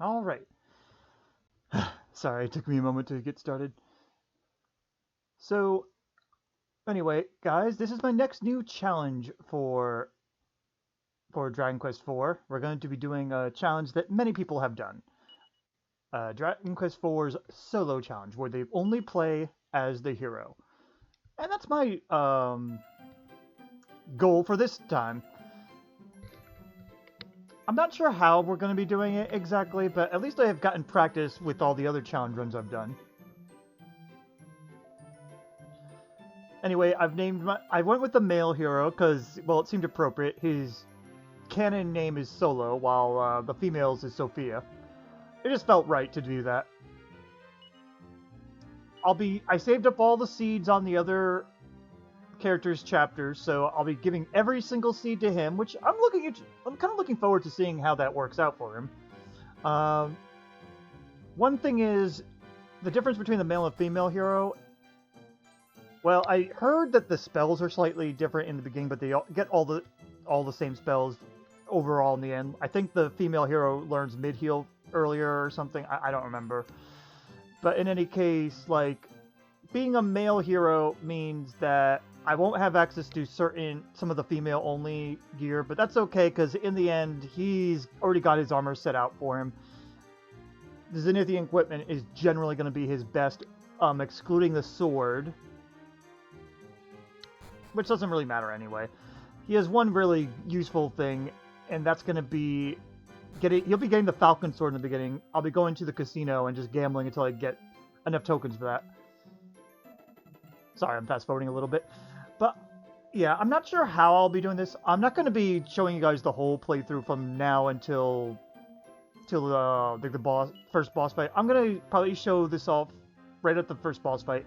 Alright. Sorry, it took me a moment to get started. So, anyway, guys, this is my next new challenge for Dragon Quest IV. We're going to be doing a challenge that many people have done. Dragon Quest IV's solo challenge, where they only play as the hero. And that's my goal for this time. I'm not sure how we're going to be doing it exactly, but at least I have gotten practice with all the other challenge runs I've done. Anyway, I went with the male hero because, well, it seemed appropriate. His canon name is Solo, while the female's is Sophia. It just felt right to do that. I saved up all the seeds on the other characters' chapters, so I'll be giving every single seed to him, which I'm kind of looking forward to seeing how that works out for him. One thing is, the difference between the male and female hero. Well, I heard that the spells are slightly different in the beginning, but they get all the same spells overall in the end. I think the female hero learns mid-heal earlier or something. I don't remember. But in any case, like, being a male hero means that I won't have access to some of the female-only gear, but that's okay, because in the end, he's already got his armor set out for him. The Zenithian equipment is generally going to be his best, excluding the sword, which doesn't really matter anyway. He has one really useful thing, and that's going to be he'll be getting the Falcon Sword in the beginning. I'll be going to the casino and just gambling until I get enough tokens for that. Sorry, I'm fast-forwarding a little bit. But, yeah, I'm not sure how I'll be doing this. I'm not going to be showing you guys the whole playthrough from now until the first boss fight. I'm going to probably show this off right at the first boss fight.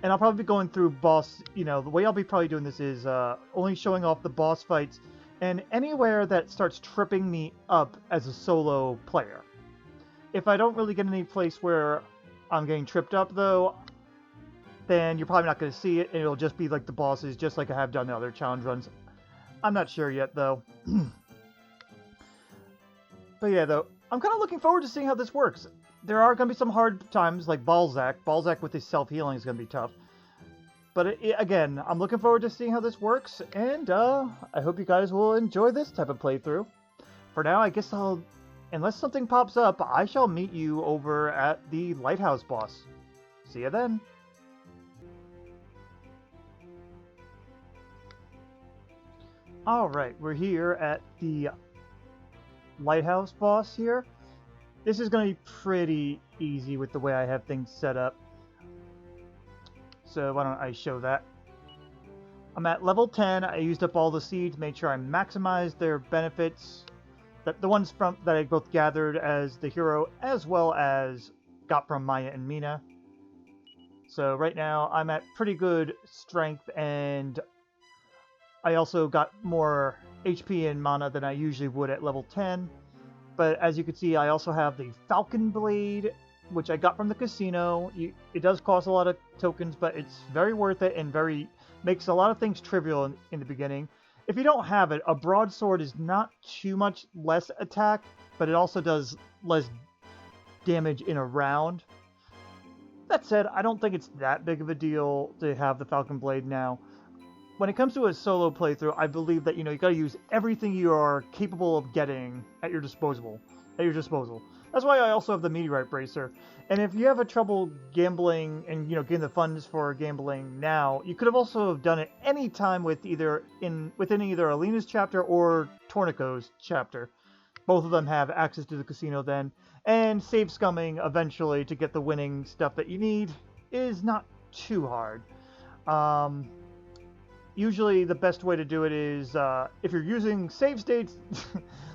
And I'll probably be going through the way I'll be probably doing this is only showing off the boss fights and anywhere that starts tripping me up as a solo player. If I don't really get any place where I'm getting tripped up, though, then you're probably not going to see it, and it'll just be like the bosses, just like I have done the other challenge runs. I'm not sure yet, though. But yeah, though, I'm kind of looking forward to seeing how this works. There are going to be some hard times, like Baalzack. Baalzack with his self-healing is going to be tough. But again, I'm looking forward to seeing how this works, and I hope you guys will enjoy this type of playthrough. For now, I guess unless something pops up, I shall meet you over at the Lighthouse boss. See you then. Alright, we're here at the Lighthouse boss here. This is going to be pretty easy with the way I have things set up. So why don't I show that? I'm at level 10. I used up all the seeds, made sure I maximized their benefits. The ones that I both gathered as the hero, as well as got from Maya and Mina. So right now I'm at pretty good strength, and I also got more HP and mana than I usually would at level 10. But as you can see, I also have the Falcon Blade, which I got from the casino. It does cost a lot of tokens, but it's very worth it and makes a lot of things trivial in the beginning. If you don't have it, a broadsword is not too much less attack, but it also does less damage in a round. That said, I don't think it's that big of a deal to have the Falcon Blade now. When it comes to a solo playthrough, I believe that you gotta use everything you are capable of getting at your disposal. That's why I also have the Meteorite Bracer. And if you have a trouble gambling and getting the funds for gambling now, you could have also done it any time within either Alina's chapter or Tornico's chapter. Both of them have access to the casino then, and save scumming eventually to get the winning stuff that you need is not too hard. Usually the best way to do it is if you're using save states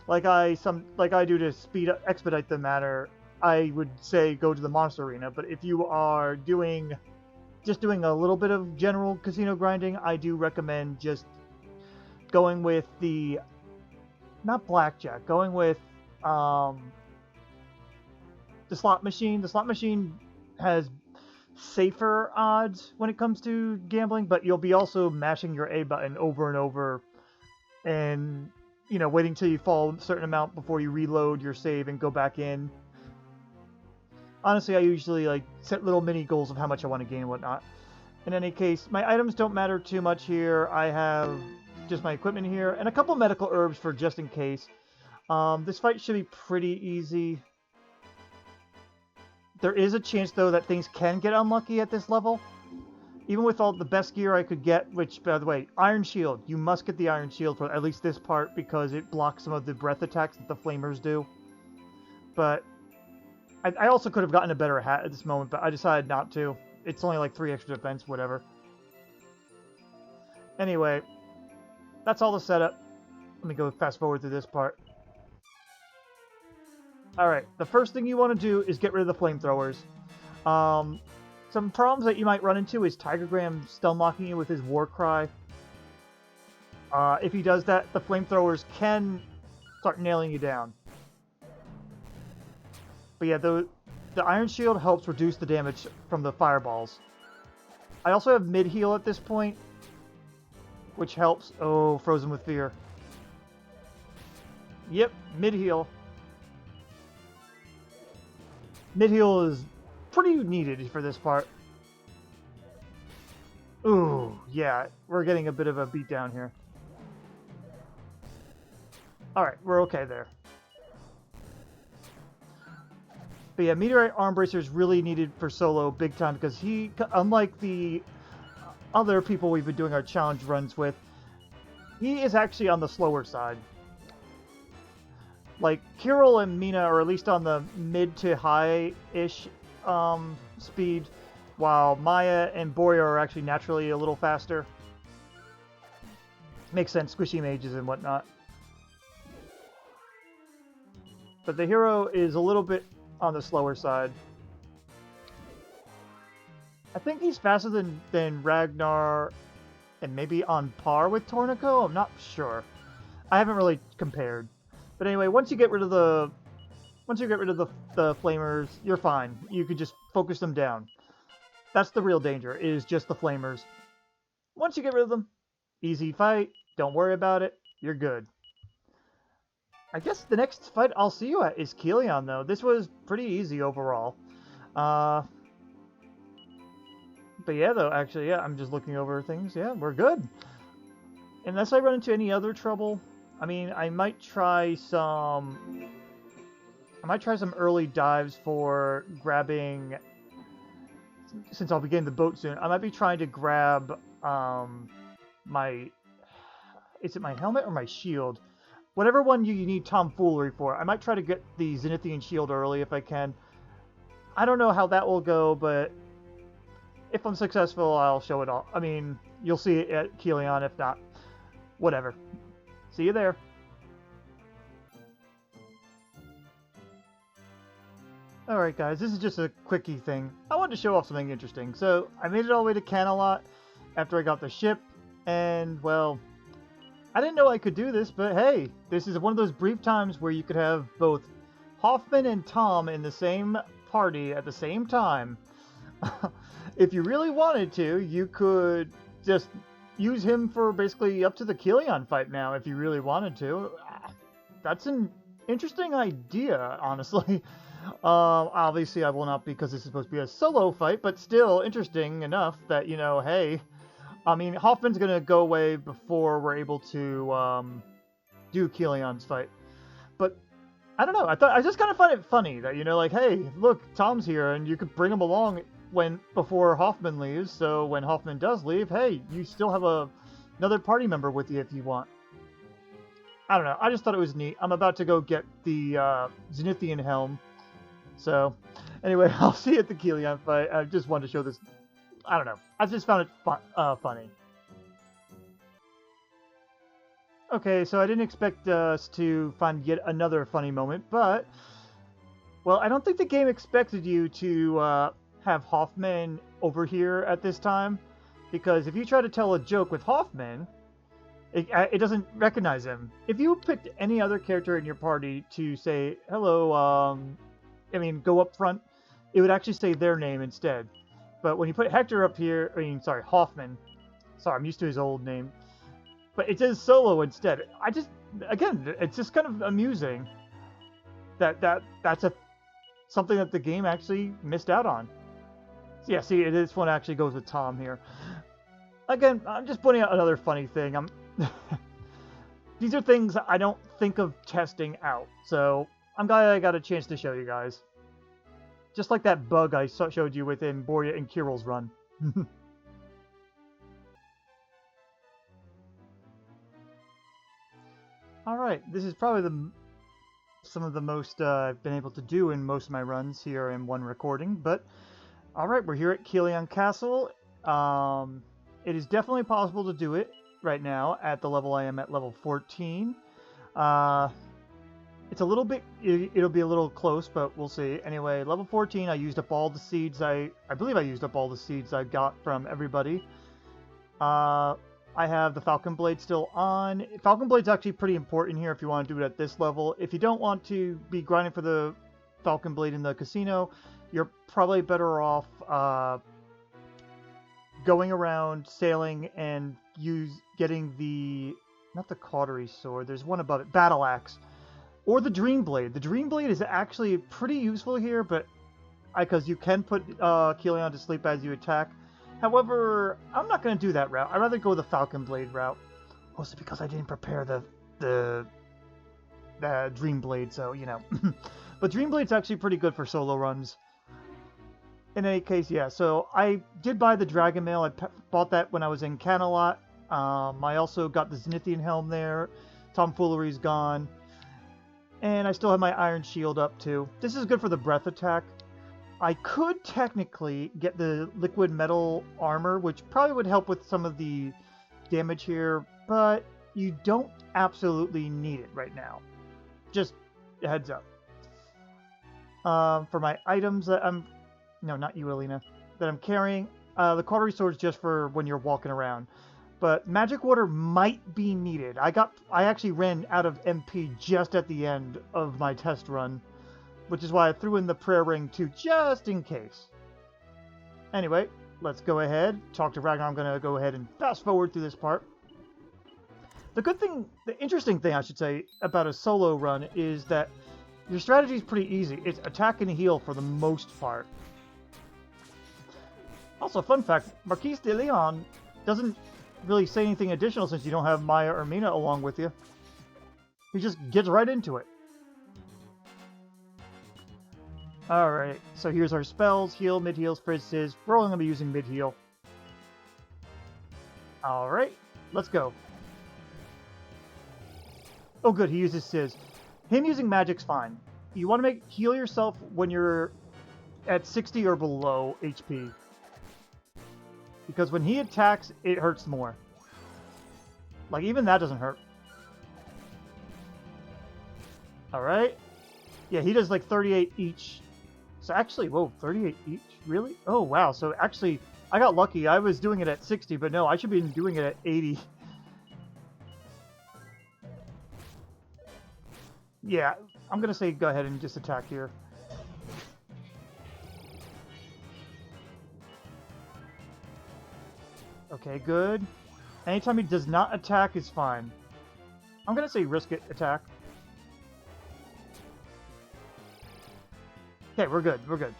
like I do to expedite the matter, I would say go to the monster arena. But if you are just doing a little bit of general casino grinding, I do recommend just going with not blackjack, going with the slot machine. The slot machine has safer odds when it comes to gambling, but you'll be also mashing your A button over and over and waiting till you fall a certain amount before you reload your save and go back in. Honestly, I usually like set little mini goals of how much I want to gain and whatnot. In any case, my items don't matter too much here. I have just my equipment here and a couple medical herbs for just in case. This fight should be pretty easy. There is a chance, though, that things can get unlucky at this level. Even with all the best gear I could get, which, by the way, Iron Shield. You must get the Iron Shield for at least this part because it blocks some of the breath attacks that the Flamers do. But I also could have gotten a better hat at this moment, but I decided not to. It's only like 3 extra defense, whatever. Anyway, that's all the setup. Let me go fast forward through this part. Alright, the first thing you want to do is get rid of the flamethrowers. Some problems that you might run into is Tigergram stun locking you with his war cry. If he does that, the flamethrowers can start nailing you down. But yeah, the Iron Shield helps reduce the damage from the fireballs. I also have mid-heal at this point, which helps. Oh, Frozen with Fear. Yep, mid-heal. Mid-heal is pretty needed for this part. Ooh, yeah, we're getting a bit of a beatdown here. Alright, we're okay there. But yeah, Meteorite Arm Bracer is really needed for solo big time because he, unlike the other people we've been doing our challenge runs with, he is actually on the slower side. Like, Kirill and Mina are at least on the mid to high-ish speed, while Maya and Boya are actually naturally a little faster. Makes sense, squishy mages and whatnot. But the hero is a little bit on the slower side. I think he's faster than Ragnar and maybe on par with Tornico? I'm not sure. I haven't really compared. But anyway, once you get rid of the flamers, you're fine. You can just focus them down. That's the real danger, is just the flamers. Once you get rid of them, easy fight, don't worry about it, you're good. I guess the next fight I'll see you at is Kilian, though. This was pretty easy overall. But yeah, though, actually, yeah, I'm just looking over things. Yeah, we're good. Unless I run into any other trouble, I mean, I might try some early dives for grabbing, since I'll be getting the boat soon, I might be trying to grab is it my helmet or my shield? Whatever one you need Tom Foolery for. I might try to get the Zenithian shield early if I can. I don't know how that will go, but if I'm successful, I'll show it all. I mean, you'll see it at Kilian, if not. Whatever. See you there. Alright guys, this is just a quickie thing. I wanted to show off something interesting. So, I made it all the way to Canalot after I got the ship, and, well, I didn't know I could do this, but hey, this is one of those brief times where you could have both Hoffman and Tom in the same party at the same time. If you really wanted to, you could just use him for basically up to the Kilian fight now, if you really wanted to. That's an interesting idea, honestly. Obviously I will not, because this is supposed to be a solo fight, but still interesting enough that, you know, hey, I mean, Hoffman's gonna go away before we're able to do Kilian's fight. But I don't know, I just kind of find it funny that, you know, like, hey, look, Tom's here, and you could bring him along before Hoffman leaves, so when Hoffman does leave, hey, you still have another party member with you if you want. I don't know, I just thought it was neat. I'm about to go get the Zenithian helm. So, anyway, I'll see you at the Kilian fight. I just wanted to show this. I don't know. I just found it funny. Okay, so I didn't expect us to find yet another funny moment, but, well, I don't think the game expected you to have Hoffman over here at this time, because if you try to tell a joke with Hoffman, it doesn't recognize him. If you picked any other character in your party to say, hello, go up front, it would actually say their name instead. But when you put Hector up here, Hoffman. Sorry, I'm used to his old name. But it says solo instead. Again, it's just kind of amusing that's a something that the game actually missed out on. So yeah, see, this one actually goes with Tom here. Again, I'm just pointing out another funny thing. These are things I don't think of testing out, so I'm glad I got a chance to show you guys. Just like that bug I showed you within Borya and Kirill's run. Alright, this is probably some of the most I've been able to do in most of my runs here in one recording, but alright, we're here at Kilian Castle. It is definitely possible to do it right now at the level I am at, level 14. It's a little bit, it'll be a little close, but we'll see. Anyway, level 14, I used up all the seeds, I believe I used up all the seeds I got from everybody. I have the Falcon Blade still on. Falcon Blade's actually pretty important here if you want to do it at this level. If you don't want to be grinding for the Falcon Blade in the casino, you're probably better off going around, sailing, and getting the, not the Cautery Sword, there's one above it, Battle Axe, or the Dream Blade. The Dream Blade is actually pretty useful here, but because you can put Kilian to sleep as you attack. However, I'm not going to do that route. I'd rather go the Falcon Blade route, mostly because I didn't prepare the Dream Blade, so, you know. But Dream Blade's actually pretty good for solo runs. In any case, yeah, so I did buy the Dragon Mail. I bought that when I was in Canalot. I also got the Zenithian Helm there. Tom Foolery's gone. And I still have my Iron Shield up too. This is good for the breath attack. I could technically get the Liquid Metal Armor, which probably would help with some of the damage here, but you don't absolutely need it right now. Just a heads up. For my items that no, not you, Alina, that I'm carrying, the Cautery Sword's just for when you're walking around. But Magic Water might be needed. I actually ran out of MP just at the end of my test run, which is why I threw in the Prayer Ring too, just in case. Anyway, let's go ahead, talk to Ragnar. I'm going to go ahead and fast forward through this part. The interesting thing, I should say, about a solo run is that your strategy is pretty easy. It's attack and heal for the most part. Also, fun fact, Marquise De Leon doesn't really say anything additional since you don't have Maya or Mina along with you. He just gets right into it. Alright, so here's our spells. Heal, mid-heal, Frizz. We're only going to be using mid-heal. Alright, let's go. Oh good, he uses Sizz. Him using magic's fine. You want to heal yourself when you're at 60 or below HP. Because when he attacks, it hurts more. Like, even that doesn't hurt. Alright. Yeah, he does like 38 each. So actually, whoa, 38 each? Really? Oh, wow. So actually, I got lucky. I was doing it at 60, but no, I should be doing it at 80. Yeah, I'm going to say go ahead and just attack here. Okay, good. Anytime he does not attack is fine. I'm going to say risk it, attack. Okay, we're good, we're good.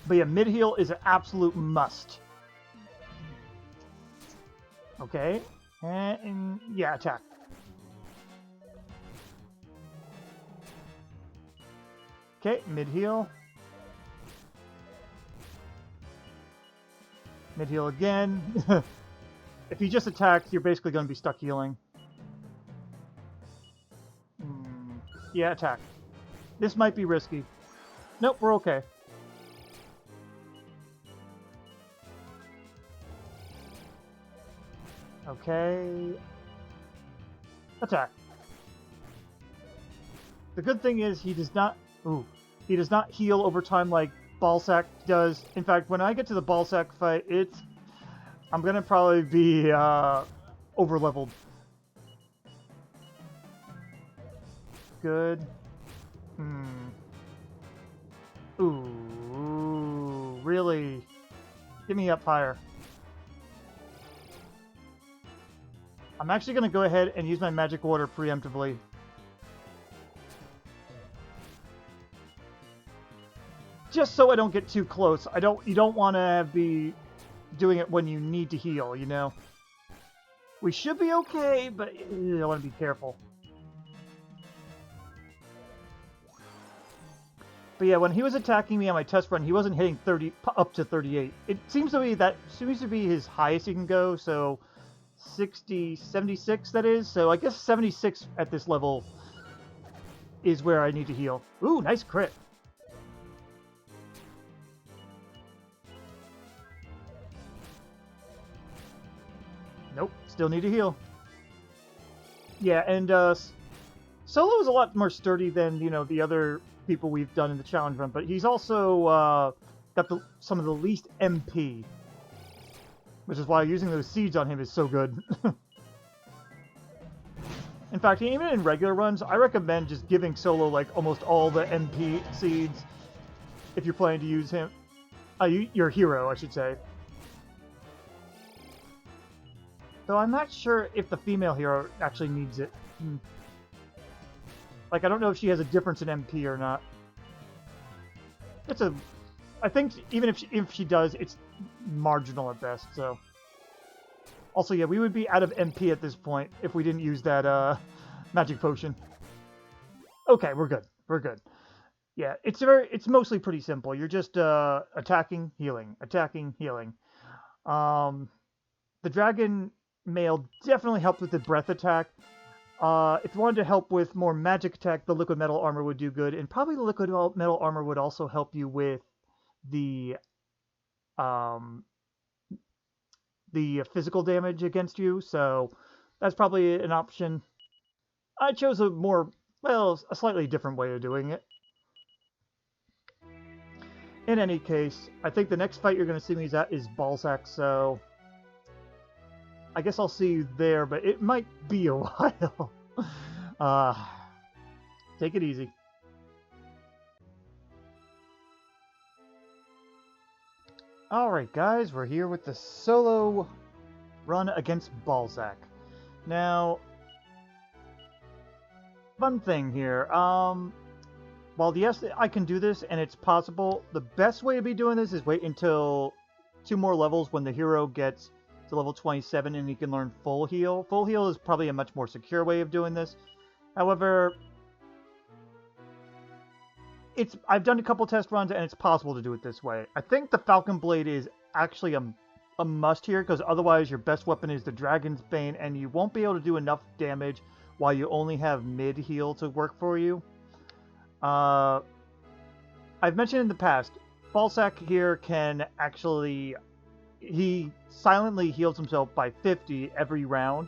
But yeah, mid-heal is an absolute must. Okay, and yeah, attack. Okay, mid-heal. Mid-heal again. If he just attacks, you're basically going to be stuck healing. Yeah, attack. This might be risky. Nope, we're okay. Okay. Attack. The good thing is he does not... Ooh. He does not heal over time like Baalzack does. In fact, when I get to the Baalzack fight, I'm going to probably be over-leveled. Good. Ooh, really? Get me up higher. I'm actually going to go ahead and use my Magic Water preemptively. just so I don't get too close. You don't want to be doing it when you need to heal, you know? We should be okay, but you want to be careful. But yeah, when he was attacking me on my test run, he wasn't hitting 30 up to 38. It seems to be his highest he can go, so 60, 76 that is. So I guess 76 at this level is where I need to heal. Ooh, nice crit. Nope, still need to heal. Yeah, and Solo is a lot more sturdy than, you know, the other people we've done in the challenge run, but he's also got some of the least MP, which is why using those seeds on him is so good. In fact, even in regular runs, I recommend just giving Solo like almost all the MP seeds if you're planning to use him. Your hero, I should say. Though I'm not sure if the female hero actually needs it. Like, I don't know if she has a difference in MP or not. I think even if she does, it's marginal at best, so. Also, yeah, we would be out of MP at this point if we didn't use that magic potion. Okay, we're good. We're good. Yeah, it's mostly pretty simple. You're just attacking, healing, attacking, healing. The dragon male definitely helped with the breath attack. If you wanted to help with more magic attack, the liquid metal armor would do good, and probably the liquid metal armor would also help you with the physical damage against you, so that's probably an option. I chose a slightly different way of doing it. In any case, I think the next fight you're going to see me at is Baalzack, so I guess I'll see you there, but it might be a while. Take it easy. Alright guys, we're here with the solo run against Baalzack. Now, fun thing here, while yes, I can do this and it's possible, the best way to be doing this is wait until 2 more levels when the hero gets to level 27 and he can learn full heal. Full heal is probably a much more secure way of doing this. However, I've done a couple test runs and it's possible to do it this way. I think the Falcon Blade is actually a must here, because otherwise your best weapon is the Dragon's Bane and you won't be able to do enough damage while you only have mid heal to work for you. I've mentioned in the past, Baalzack here can actually, he silently heals himself by 50 every round,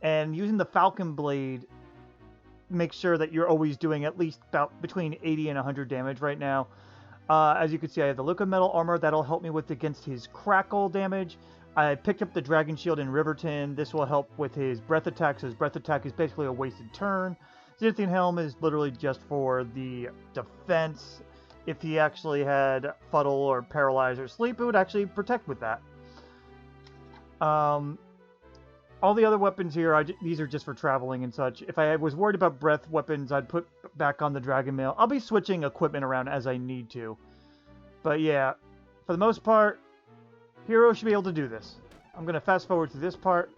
and using the Falcon Blade makes sure that you're always doing at least about between 80 and 100 damage right now. As you can see, I have the liquid metal armor that'll help me with against his crackle damage. I picked up the Dragon Shield in Riverton. This will help with his breath attack, so his breath attack is basically a wasted turn. Zenithian Helm is literally just for the defense. If he actually had Fuddle or Paralyze or Sleep, it would actually protect with that. All the other weapons here, these are just for traveling and such. If I was worried about breath weapons, I'd put back on the Dragon Mail. I'll be switching equipment around as I need to. But yeah, for the most part, Hero should be able to do this. I'm going to fast forward to this part.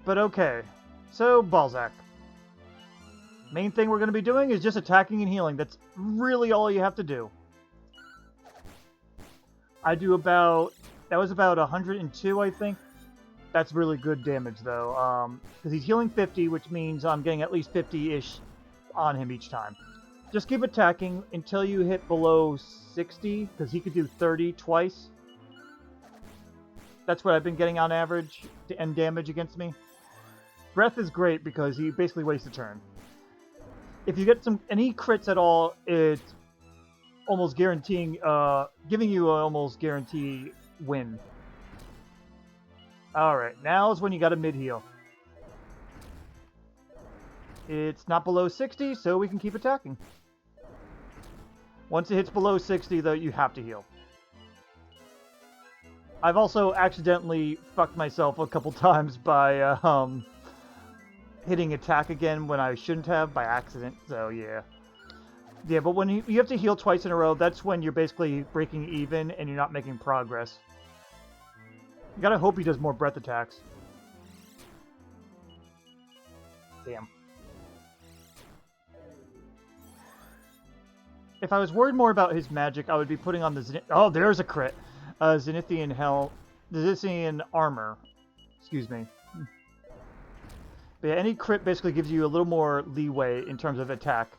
But okay, so Baalzack. Main thing we're going to be doing is just attacking and healing. That's really all you have to do. I do about, that was about 102, I think. That's really good damage, though, because he's healing 50, which means I'm getting at least 50-ish on him each time. Just keep attacking until you hit below 60, because he could do 30 twice. That's what I've been getting on average to end damage against me. Breath is great because he basically wastes a turn. If you get any crits at all, it's almost guaranteeing, giving you an almost guarantee win. Alright, now is when you got a mid-heal. It's not below 60, so we can keep attacking. Once it hits below 60, though, you have to heal. I've also accidentally fucked myself a couple times by hitting attack again when I shouldn't have by accident, so yeah. Yeah, but when you have to heal twice in a row, that's when you're basically breaking even and you're not making progress. You gotta hope he does more breath attacks. Damn. If I was worried more about his magic, I would be putting on the oh, there's a crit. Zenithian Zenithian armor. Excuse me. But yeah, any crit basically gives you a little more leeway in terms of attack.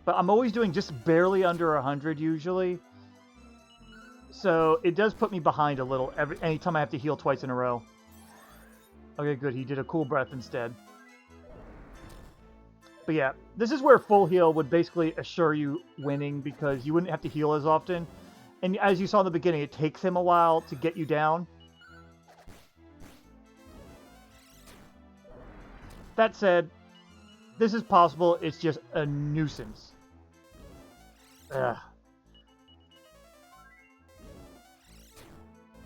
But I'm always doing just barely under 100 usually. So it does put me behind a little anytime I have to heal twice in a row. Okay, good. He did a cool breath instead. But yeah, this is where full heal would basically assure you winning because you wouldn't have to heal as often. And as you saw in the beginning, it takes him a while to get you down. That said, this is possible. It's just a nuisance. Ugh.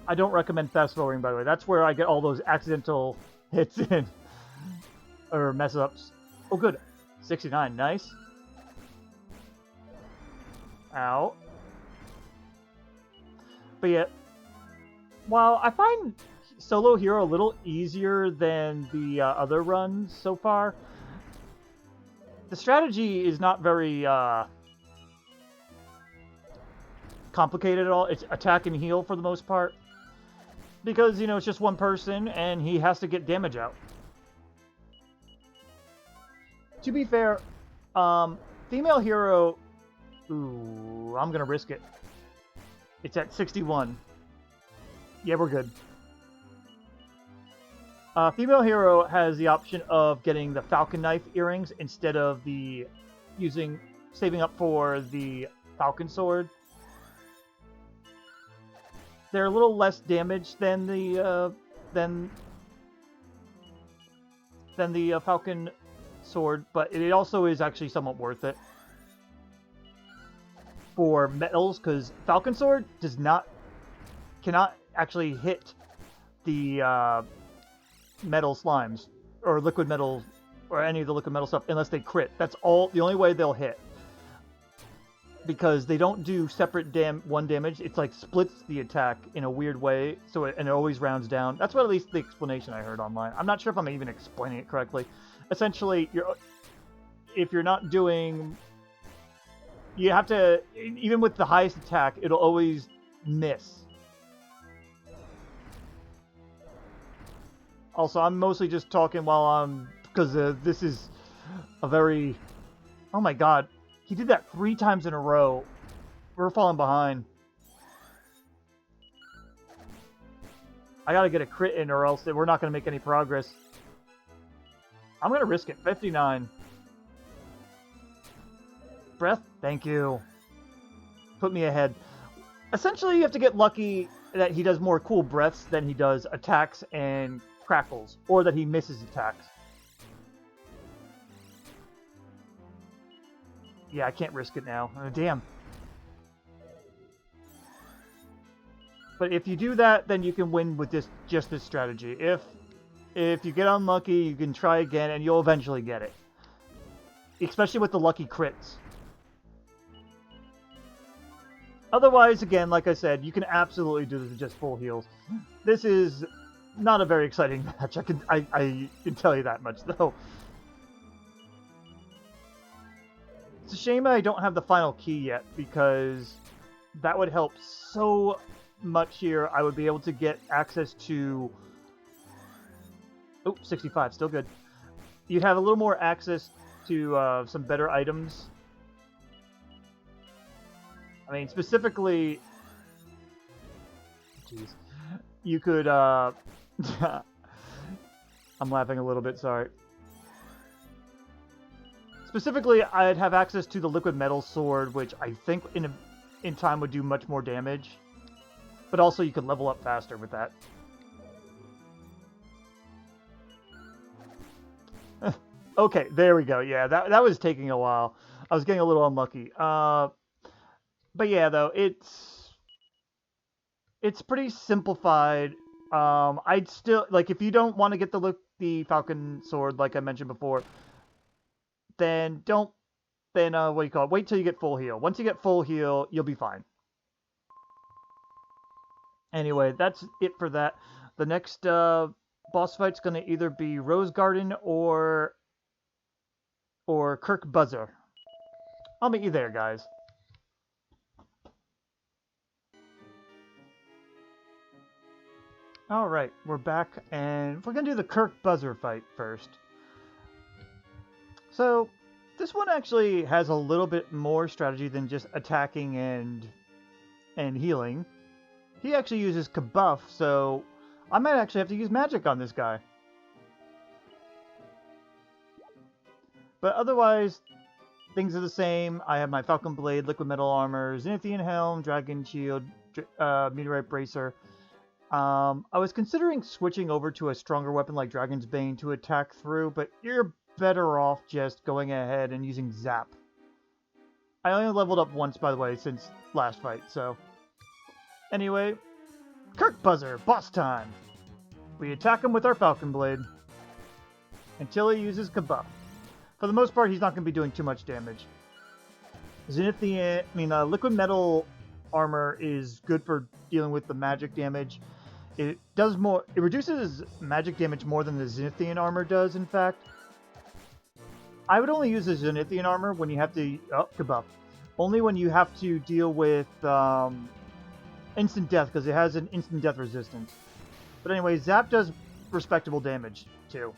I don't recommend fast forwarding, by the way. That's where I get all those accidental hits in. Or mess ups. Oh, good. 69. Nice. Ow. But yeah, while I find solo hero a little easier than the other runs so far, the strategy is not very complicated at all. It's attack and heal for the most part. Because, you know, it's just one person and he has to get damage out. To be fair, female hero... Ooh, I'm going to risk it. It's at 61. Yeah, we're good. Female hero has the option of getting the Falcon Knife earrings instead of the saving up for the Falcon Sword. They're a little less damage than the Falcon Sword, but it also is actually somewhat worth it for metals because Falcon Sword cannot actually hit the metal slimes or liquid metal or any of the liquid metal stuff unless they crit. That's the only way they'll hit. Because they don't do separate one damage. It's like splits the attack in a weird way, and it always rounds down. That's what at least the explanation I heard online. I'm not sure if I'm even explaining it correctly. Essentially, if you're not doing... You have to... Even with the highest attack, it'll always miss. Also, I'm mostly just talking while I'm... Because this is a very... Oh my god. He did that 3 times in a row. We're falling behind. I gotta get a crit in or else we're not gonna make any progress. I'm gonna risk it. 59. Breath? Thank you. Put me ahead. Essentially, you have to get lucky that he does more cool breaths than he does attacks and crackles. Or that he misses attacks. Yeah, I can't risk it now. Damn. But if you do that, then you can win with just this strategy. If you get unlucky, you can try again, and you'll eventually get it. Especially with the lucky crits. Otherwise, again, like I said, you can absolutely do this with just full heals. This is not a very exciting match. I can tell you that much, though. It's a shame I don't have the final key yet, because that would help so much here. I would be able to get access to... Oh, 65, still good. You'd have a little more access to some better items. I mean, specifically... Jeez. You could, I'm laughing a little bit, sorry. Specifically, I'd have access to the liquid metal sword, which I think in time would do much more damage. But also, you could level up faster with that. Okay, there we go. Yeah, that was taking a while. I was getting a little unlucky. But yeah, though, it's pretty simplified. I'd still like if you don't want to get the Falcon sword, like I mentioned before, then don't then what do you call it? Wait till you get full heal. Once you get full heal, you'll be fine. Anyway, that's it for that. The next boss fight's going to either be Roseguardin or Kirk Buzzer. I'll meet you there, guys. Alright, we're back, and we're going to do the Kirk Buzzer fight first. So, this one actually has a little bit more strategy than just attacking and healing. He actually uses Kabuff, so I might actually have to use magic on this guy. But otherwise, things are the same. I have my Falcon Blade, Liquid Metal Armor, Zenithian Helm, Dragon Shield, Meteorite Bracer. I was considering switching over to a stronger weapon like Dragon's Bane to attack through, but you're better off just going ahead and using Zap. I only leveled up once, by the way, since last fight, so... Anyway, Kirk Buzzer, boss time! We attack him with our Falcon Blade until he uses Kabuff. For the most part, he's not going to be doing too much damage. Liquid Metal Armor is good for dealing with the magic damage. It reduces magic damage more than the Zenithian Armor does, in fact. I would only use the Zenithian Armor when you have to... Oh, Kabuff. Only when you have to deal with instant death, because it has an instant death resistance. But anyway, Zap does respectable damage, too.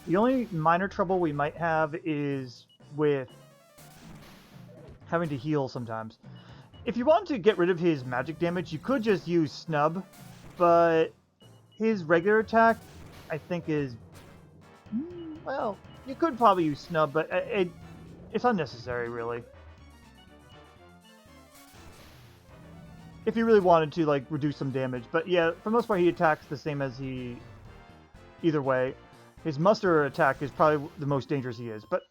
The only minor trouble we might have is with having to heal sometimes. If you want to get rid of his magic damage, you could just use Snub, but his regular attack, I think, is... Well, you could probably use Snub, but it's unnecessary, really. If you really wanted to, like, reduce some damage. But yeah, for the most part, he attacks the same as he... Either way. His muster attack is probably the most dangerous he is. But,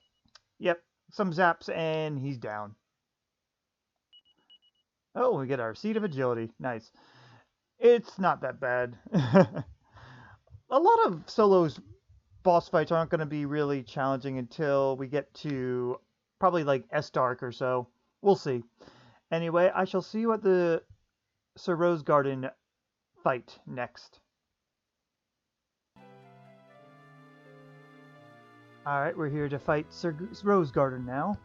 yep, some zaps and he's down. Oh, we get our Seed of Agility. Nice. It's not that bad. A lot of solos boss fights aren't going to be really challenging until we get to probably like Estark or so. We'll see. Anyway, I shall see you at the Sir Roseguardin fight next. Alright, we're here to fight Sir Roseguardin now.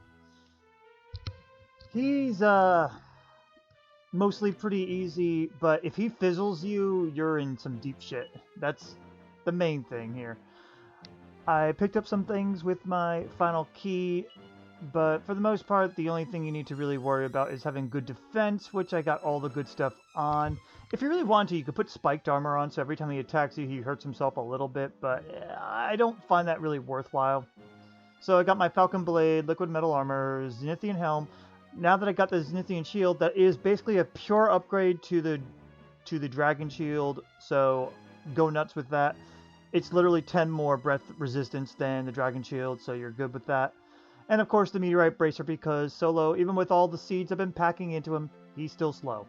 He's, mostly pretty easy, but if he fizzles you, you're in some deep shit. That's the main thing here. I picked up some things with my final key, but for the most part, the only thing you need to really worry about is having good defense, which I got all the good stuff on. If you really want to, you could put spiked armor on, so every time he attacks you, he hurts himself a little bit, but I don't find that really worthwhile. So I got my Falcon Blade, Liquid Metal Armor, Zenithian Helm. Now that I got the Zenithian Shield, that is basically a pure upgrade to the Dragon Shield, so go nuts with that. It's literally 10 more breath resistance than the Dragon Shield, so you're good with that. And of course the Meteorite Bracer, because Solo, even with all the seeds I've been packing into him, he's still slow.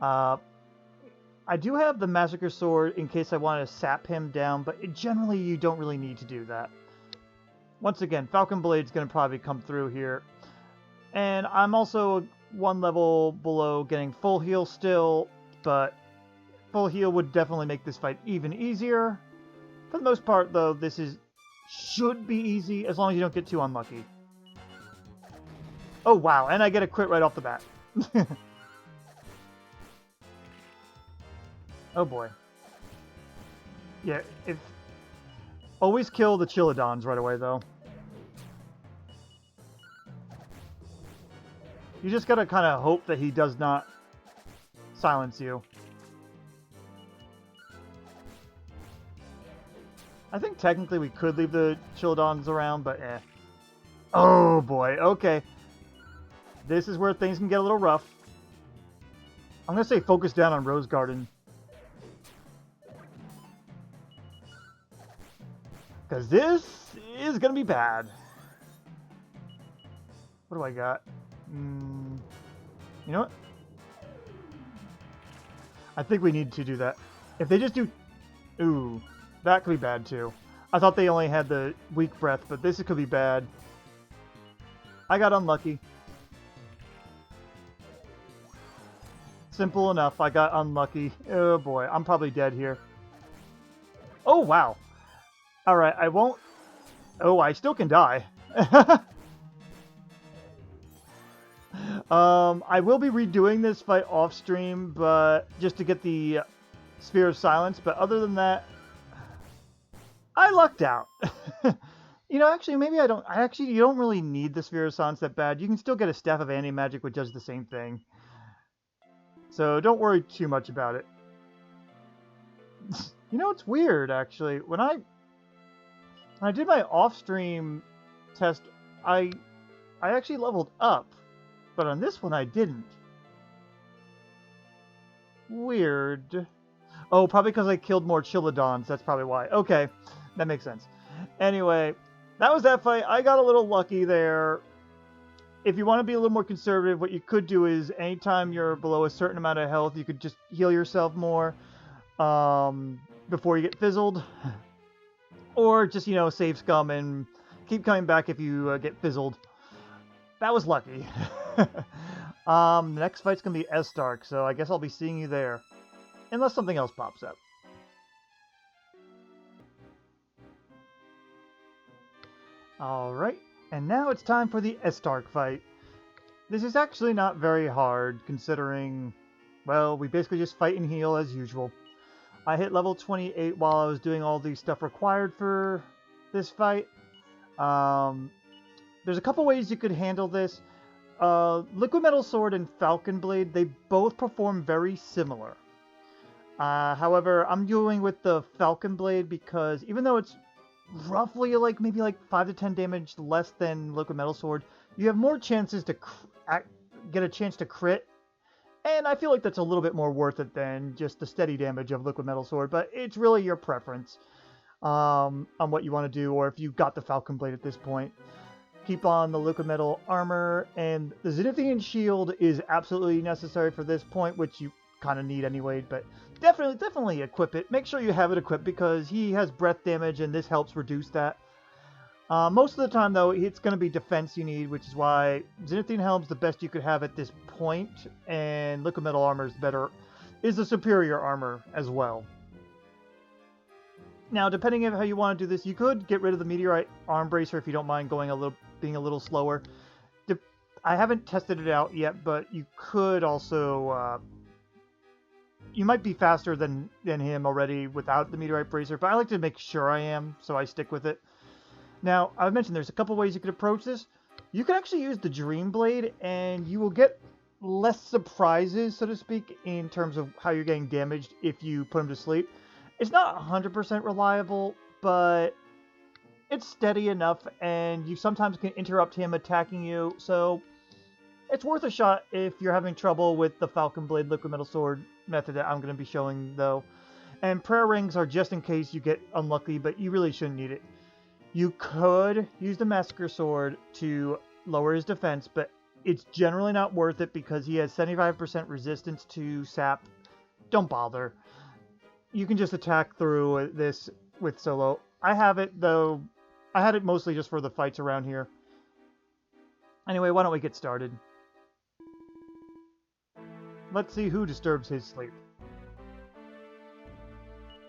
I do have the Massacre Sword in case I want to sap him down, but generally you don't really need to do that. Once again, Falcon Blade's going to probably come through here. And I'm also one level below getting full heal still, but full heal would definitely make this fight even easier. For the most part, though, this should be easy, as long as you don't get too unlucky. Oh, wow, and I get a crit right off the bat. Oh, boy. Yeah, always kill the Chilodons right away, though. You just gotta kind of hope that he does not silence you. I think technically we could leave the Chilodons around, but eh. Oh boy, okay. This is where things can get a little rough. I'm gonna say focus down on Roseguardin. Because this is gonna be bad. What do I got? You know what? I think we need to do that. If they just do... Ooh, that could be bad too. I thought they only had the weak breath, but this could be bad. I got unlucky. Simple enough, I got unlucky. Oh boy, I'm probably dead here. Oh wow. Alright, I won't... Oh, I still can die. I will be redoing this fight off stream, but just to get the Sphere of Silence, but other than that, I lucked out. You know, actually, maybe I don't... you don't really need the Sphere of Silence that bad. You can still get a Staff of Anti-Magic, which does the same thing. So don't worry too much about it. You know, it's weird, actually. When I did my off-stream test, I actually leveled up. But on this one, I didn't. Weird. Oh, probably because I killed more Chilodons. That's probably why. Okay, that makes sense. Anyway, that was that fight. I got a little lucky there. If you want to be a little more conservative, what you could do is anytime you're below a certain amount of health, you could just heal yourself more before you get fizzled. Or just, you know, save scum and keep coming back if you get fizzled. That was lucky. The next fight's going to be Estark, so I guess I'll be seeing you there. Unless something else pops up. Alright, and now it's time for the Estark fight. This is actually not very hard, considering, well, we basically just fight and heal as usual. I hit level 28 while I was doing all the stuff required for this fight. There's a couple ways you could handle this. Liquid Metal Sword and Falcon Blade, they both perform very similar. However, I'm dealing with the Falcon Blade because even though it's roughly maybe 5 to 10 damage less than Liquid Metal Sword, you have more chances to get a chance to crit. And I feel like that's a little bit more worth it than just the steady damage of Liquid Metal Sword, but it's really your preference on what you want to do, or if you've got the Falcon Blade at this point. Keep on the Liquid Metal Armor, and the Zenithian Shield is absolutely necessary for this point, which you kind of need anyway, but definitely equip it. Make sure you have it equipped because he has breath damage, and this helps reduce that. Most of the time, though, it's going to be defense you need, which is why Zenithian Helm's the best you could have at this point, and Liquid Metal Armor is the superior armor as well. Now, depending on how you want to do this, you could get rid of the Meteorite Arm Bracer if you don't mind being a little slower. I haven't tested it out yet, but you could also... you might be faster than him already without the Meteorite Bracer, but I like to make sure I am, so I stick with it. Now, I've mentioned there's a couple ways you could approach this. You can actually use the Dream Blade, and you will get less surprises, so to speak, in terms of how you're getting damaged if you put him to sleep. It's not 100% reliable, but it's steady enough, and you sometimes can interrupt him attacking you, so it's worth a shot if you're having trouble with the Falcon Blade Liquid Metal Sword method that I'm going to be showing, though. And Prayer Rings are just in case you get unlucky, but you really shouldn't need it. You could use the Massacre Sword to lower his defense, but it's generally not worth it because he has 75% resistance to sap. Don't bother. You can just attack through this with solo. I have it, though. I had it mostly just for the fights around here. Anyway, why don't we get started? Let's see who disturbs his sleep.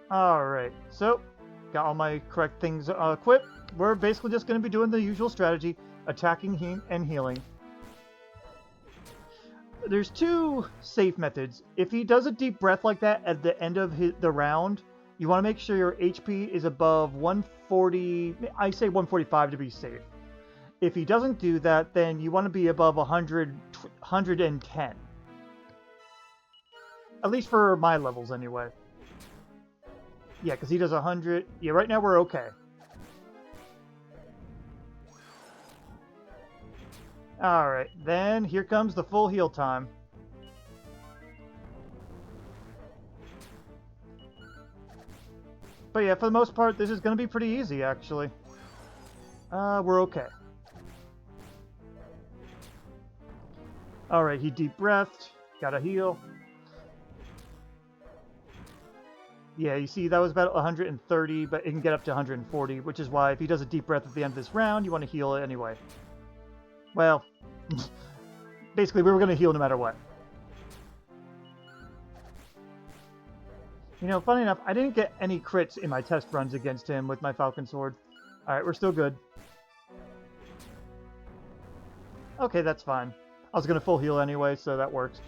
Alright, so got all my correct things equipped. We're basically just going to be doing the usual strategy, attacking and healing. There's two safe methods. If he does a deep breath like that at the end of the round, you want to make sure your HP is above 140, I say 145 to be safe. If he doesn't do that, then you want to be above 110. At least for my levels, anyway. Yeah, because he does 100. Yeah, right now we're okay. Alright, then here comes the full heal time. But yeah, for the most part, this is going to be pretty easy, actually. We're okay. Alright, he deep breathed. Gotta heal. Yeah, you see, that was about 130, but it can get up to 140, which is why if he does a deep breath at the end of this round, you want to heal it anyway. Well, basically we were going to heal no matter what. You know, funny enough, I didn't get any crits in my test runs against him with my Falcon Sword. Alright, we're still good. Okay, that's fine. I was going to full heal anyway, so that works.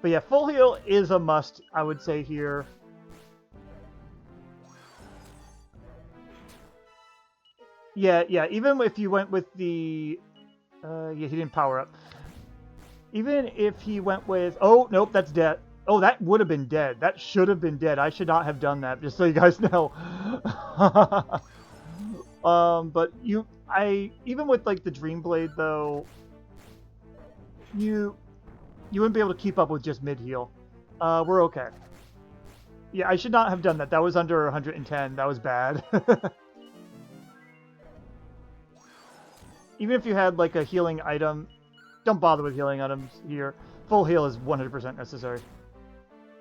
But yeah, full heal is a must, I would say here. Yeah, even if you went with the... yeah, he didn't power up. Even if he went with... Oh, nope, that's dead. Oh, that would have been dead. That should have been dead. I should not have done that, just so you guys know. But even with, like, the Dream Blade, though, you wouldn't be able to keep up with just mid-heal. We're okay. Yeah, I should not have done that. That was under 110. That was bad. Even if you had, like, a healing item, don't bother with healing items here. Full heal is 100% necessary.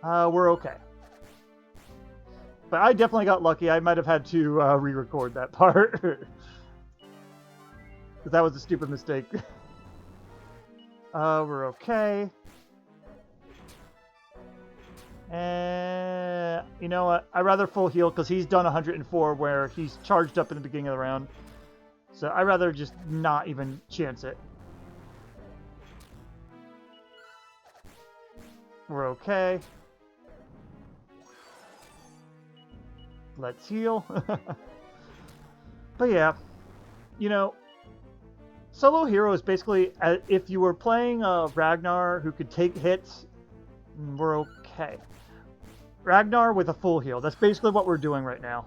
We're okay. But I definitely got lucky. I might have had to re-record that part. Because that was a stupid mistake. We're okay. And you know what? I'd rather full heal because he's done 104 where he's charged up in the beginning of the round. So I'd rather just not even chance it. We're okay. Let's heal. But yeah, you know, solo hero is basically, if you were playing Ragnar who could take hits, we're okay. Ragnar with a full heal. That's basically what we're doing right now.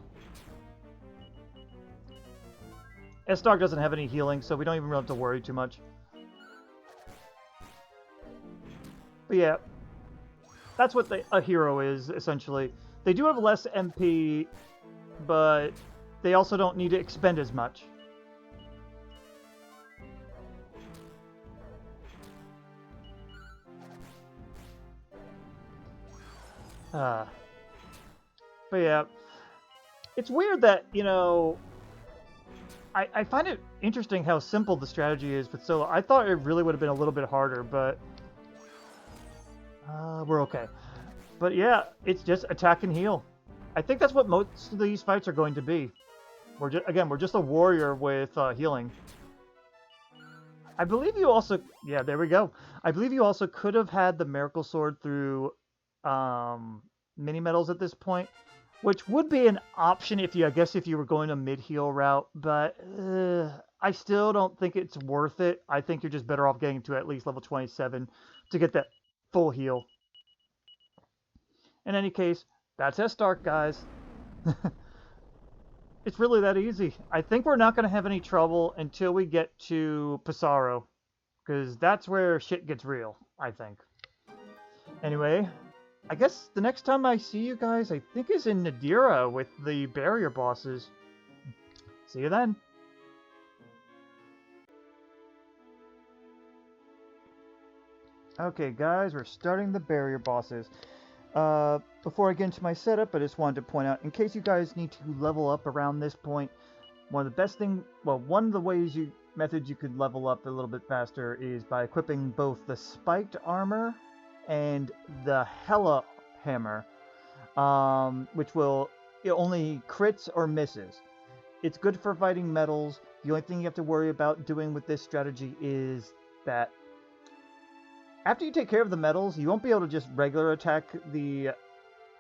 Estark doesn't have any healing, so we don't even really have to worry too much. But yeah, that's what a hero is, essentially. They do have less MP, but they also don't need to expend as much. But yeah, it's weird that, you know, I find it interesting how simple the strategy is with solo. I thought it really would have been a little bit harder, but we're okay. But yeah, it's just attack and heal. I think that's what most of these fights are going to be. We're just a warrior with healing. I believe you also... Yeah, there we go. I believe you also could have had the Miracle Sword through mini-metals at this point, which would be an option if you, I guess, if you were going a mid-heal route, but I still don't think it's worth it. I think you're just better off getting to at least level 27 to get that full heal. In any case, that's Estark, guys. It's really that easy. I think we're not going to have any trouble until we get to Psaro, because that's where shit gets real, I think. Anyway, I guess the next time I see you guys, I think is in Nadira with the barrier bosses. See you then. Okay, guys, we're starting the barrier bosses. Before I get into my setup, I just wanted to point out, in case you guys need to level up around this point, one of the methods you could level up a little bit faster is by equipping both the spiked armor and the Hella hammer, which will only crits or misses. It's good for fighting metals. The only thing you have to worry about doing with this strategy is that after you take care of the metals, you won't be able to just regular attack the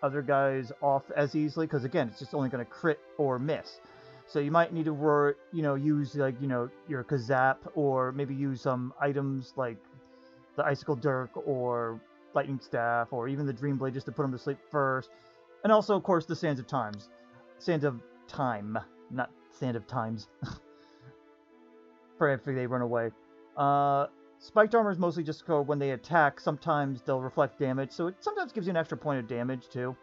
other guys off as easily, because again, it's just only going to crit or miss. So you might need to use your Kazap, or maybe use some items like the Icicle Dirk or Lightning Staff, or even the Dream Blade just to put them to sleep first. And also, of course, the Sands of Time, not Sand of Times. For if they run away. Spiked armor is mostly just for when they attack. Sometimes they'll reflect damage, so it sometimes gives you an extra point of damage too.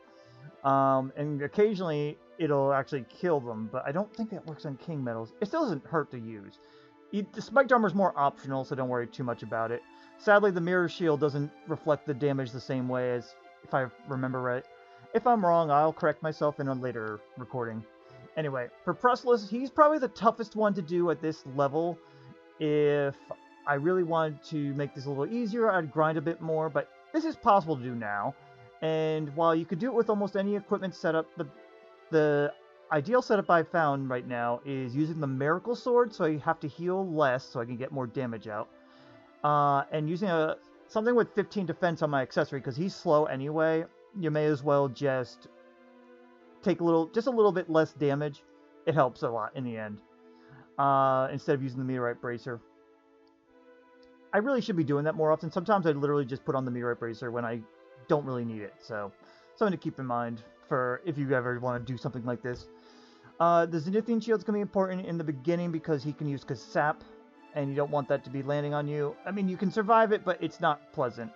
And occasionally it'll actually kill them, but I don't think that works on king metals. It still doesn't hurt to use. The spiked armor is more optional, so don't worry too much about it. Sadly, the mirror shield doesn't reflect the damage the same way, as if I remember right. If I'm wrong, I'll correct myself in a later recording. Anyway, for Pruslas, he's probably the toughest one to do at this level. If I really wanted to make this a little easier. I'd grind a bit more, but this is possible to do now. And while you could do it with almost any equipment setup, the ideal setup I found right now is using the Miracle Sword, so I have to heal less so I can get more damage out. And using something with 15 defense on my accessory, because he's slow anyway, you may as well just take a little bit less damage. It helps a lot in the end. Instead of using the Meteorite Bracer. I really should be doing that more often. Sometimes I literally just put on the Meteorite Bracer when I don't really need it. So, something to keep in mind for if you ever want to do something like this. The Zenithian Shield's going to be important in the beginning because he can use Kasap, and you don't want that to be landing on you. I mean, you can survive it, but it's not pleasant.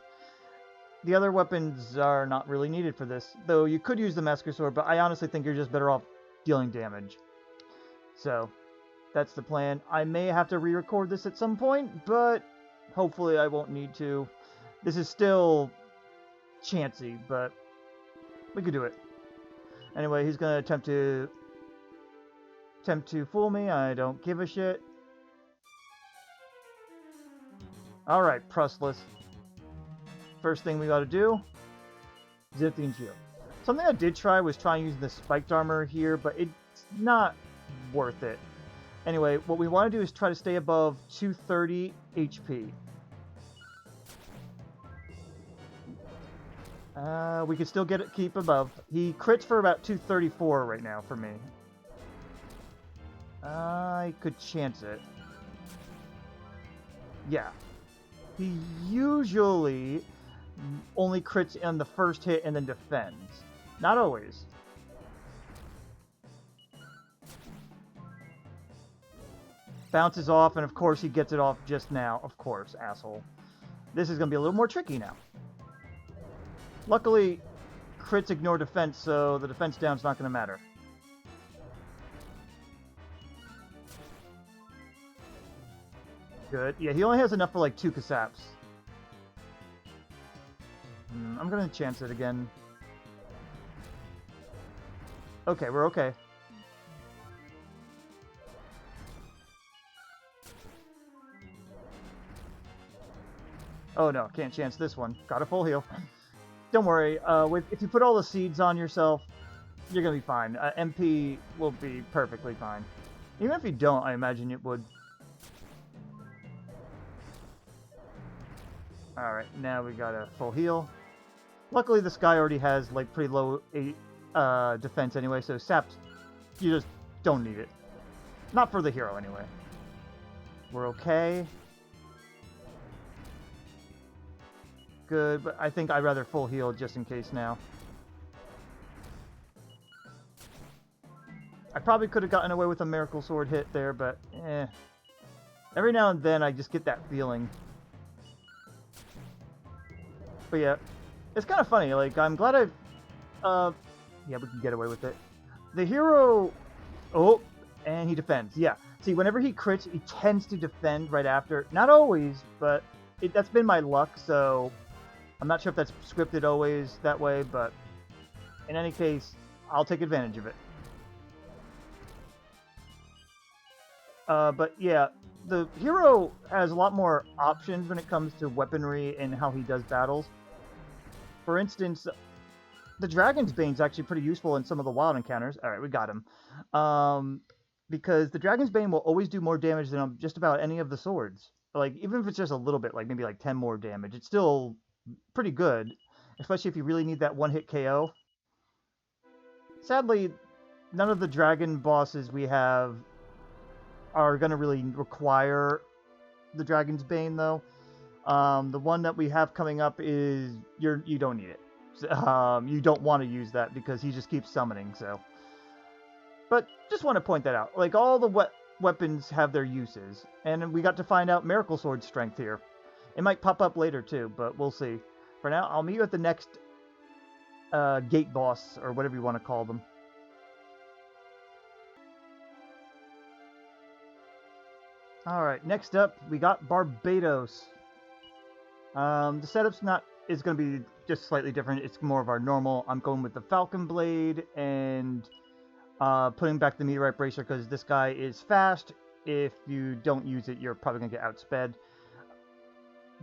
The other weapons are not really needed for this, though you could use the Massacre Sword, but I honestly think you're just better off dealing damage. So, that's the plan. I may have to re-record this at some point, but hopefully I won't need to. This is still chancy, but we could do it. Anyway, he's going to attempt to fool me. I don't give a shit. Alright, Pruslas. First thing we got to do, Zenithian Shield. Something I did try was trying using the spiked armor here, but it's not worth it. Anyway, what we want to do is try to stay above 230 HP. We can still keep above. He crits for about 234 right now for me. I could chance it. Yeah. He usually only crits on the first hit and then defends. Not always. Bounces off, and of course he gets it off just now. Of course, asshole. This is going to be a little more tricky now. Luckily, crits ignore defense, so the defense down's not going to matter. Good. Yeah, he only has enough for like 2 Kasaps. I'm going to chance it again. Okay, we're okay. Oh no, can't chance this one. Got a full heal. Don't worry, if you put all the seeds on yourself, you're gonna be fine. MP will be perfectly fine. Even if you don't, I imagine it would. Alright, now we got a full heal. Luckily this guy already has like pretty low defense anyway, so saps, you just don't need it. Not for the hero anyway. We're okay. Good, but I think I'd rather full heal just in case now. I probably could have gotten away with a Miracle Sword hit there, but eh. Every now and then I just get that feeling. But yeah, it's kind of funny. Like, I'm glad yeah, we can get away with it. The hero... Oh, and he defends. Yeah. See, whenever he crits, he tends to defend right after. Not always, but that's been my luck, so... I'm not sure if that's scripted always that way, but in any case, I'll take advantage of it. But yeah, the hero has a lot more options when it comes to weaponry and how he does battles. For instance, the Dragon's Bane is actually pretty useful in some of the wild encounters. Alright, we got him. Because the Dragon's Bane will always do more damage than just about any of the swords. Like, even if it's just a little bit, like maybe like 10 more damage, it's still pretty good, especially if you really need that one-hit KO. Sadly, none of the dragon bosses we have are going to really require the Dragon's Bane, though. The one that we have coming up is you don't need it. You don't want to use that because he just keeps summoning. So, but just want to point that out. Like, all the weapons have their uses, and we got to find out Miracle Sword strength here. It might pop up later too, but we'll see. For now, I'll meet you at the next gate boss, or whatever you want to call them. Alright, next up, we got Barbatos. The setup's is going to be just slightly different. It's more of our normal. I'm going with the Falcon Blade and putting back the Meteorite Bracer because this guy is fast. If you don't use it, you're probably going to get outsped.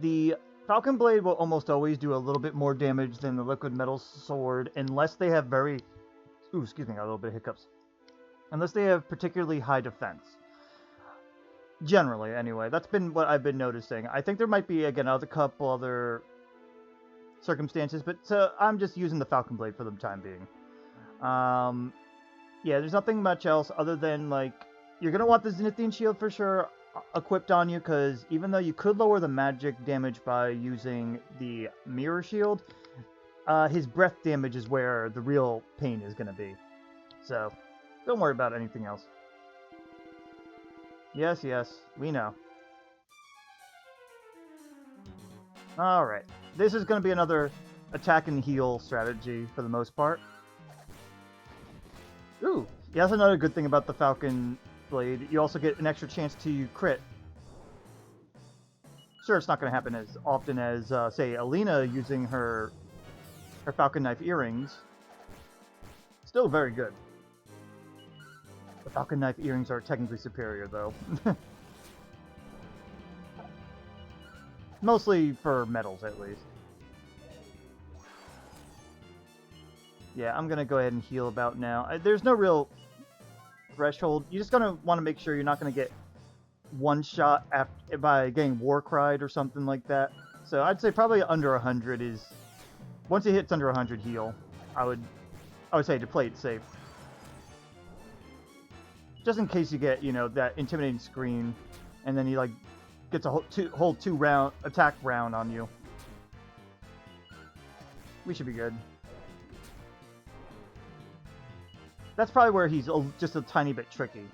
The Falcon Blade will almost always do a little bit more damage than the Liquid Metal Sword, unless they have very... Ooh, excuse me, I got a little bit of hiccups. Unless they have particularly high defense. Generally, anyway. That's been what I've been noticing. I think there might be, again, a couple other circumstances, but I'm just using the Falcon Blade for the time being. Yeah, there's nothing much else other than, like, you're going to want the Zenithian Shield for sure equipped on you, because even though you could lower the magic damage by using the Mirror Shield, his breath damage is where the real pain is going to be. So, don't worry about anything else. Yes, we know. Alright, this is going to be another attack and heal strategy for the most part. Ooh, yeah, that's another good thing about the Falcon Blade. You also get an extra chance to crit. Sure, it's not going to happen as often as, say, Alina using her Falcon Knife earrings. Still very good. The Falcon Knife earrings are technically superior, though. Mostly for metals, at least. Yeah, I'm going to go ahead and heal about now. There's no real threshold. You're just going to want to make sure you're not going to get one shot by getting War Cried or something like that. So I'd say probably under 100 is... Once it hits under 100 heal, I would say to play it safe. Just in case you get, you know, that intimidating screen, and then he, like, gets a whole two-round attack round on you. We should be good. That's probably where he's just a tiny bit tricky,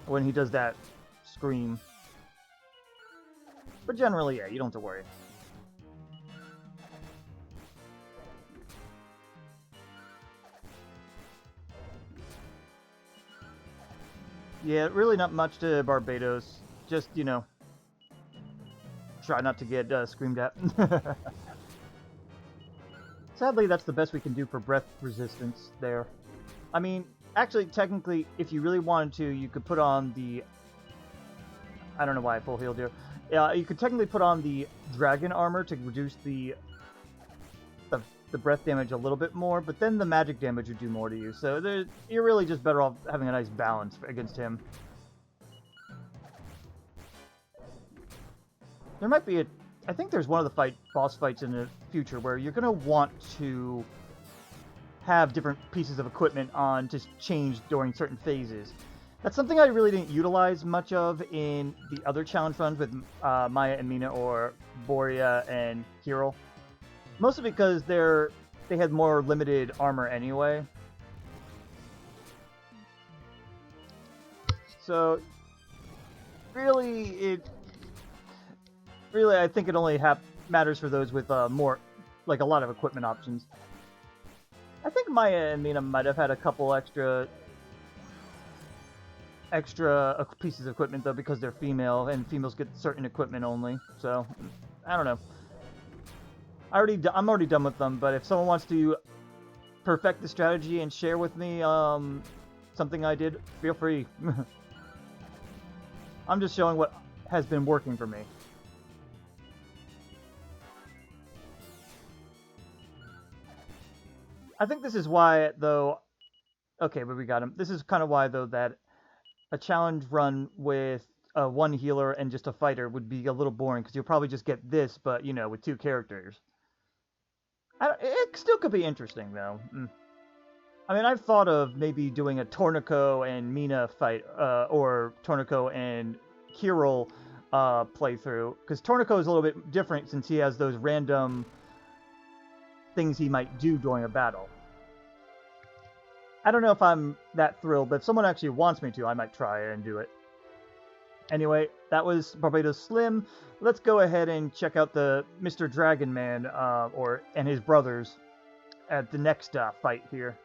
when he does that scream. But generally, yeah, you don't have to worry. Yeah, really not much to Barbatos. Just, you know, try not to get screamed at. Sadly, that's the best we can do for breath resistance there. I mean, actually, technically, if you really wanted to, you could put on the... I don't know why I full healed here. You could technically put on the dragon armor to reduce the breath damage a little bit more, but then the magic damage would do more to you. So you're really just better off having a nice balance against him. There might be I think there's one of the boss fights in the future where you're going to want to have different pieces of equipment on to change during certain phases. That's something I really didn't utilize much of in the other challenge runs with Maya and Mina or Boria and Kirill. Mostly because they had more limited armor anyway. So, really, I think it only matters for those with more, like a lot of equipment options. I think Maya and Mina might have had a couple extra pieces of equipment though, because they're female and females get certain equipment only. So, I don't know. I'm already done with them, but if someone wants to perfect the strategy and share with me something I did, feel free. I'm just showing what has been working for me. I think this is why, though... Okay, but we got him. This is kind of why, though, that a challenge run with one healer and just a fighter would be a little boring, because you'll probably just get this, but, you know, with two characters. It still could be interesting, though. I mean, I've thought of maybe doing a Tornico and Mina fight, or Tornico and Kirill playthrough, because Tornico is a little bit different since he has those random things he might do during a battle. I don't know if I'm that thrilled, but if someone actually wants me to, I might try and do it. Anyway, that was Barbatos Slim. Let's go ahead and check out the Mr. Dragon Man and his brothers at the next fight here.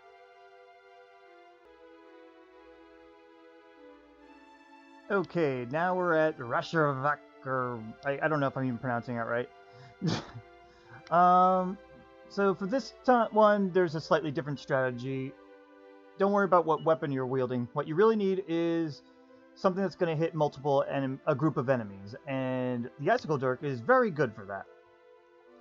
Okay, now we're at Rashaverak, or I don't know if I'm even pronouncing it right. So for this one, there's a slightly different strategy. Don't worry about what weapon you're wielding. What you really need is something that's going to hit a group of enemies, and the Icicle Dirk is very good for that.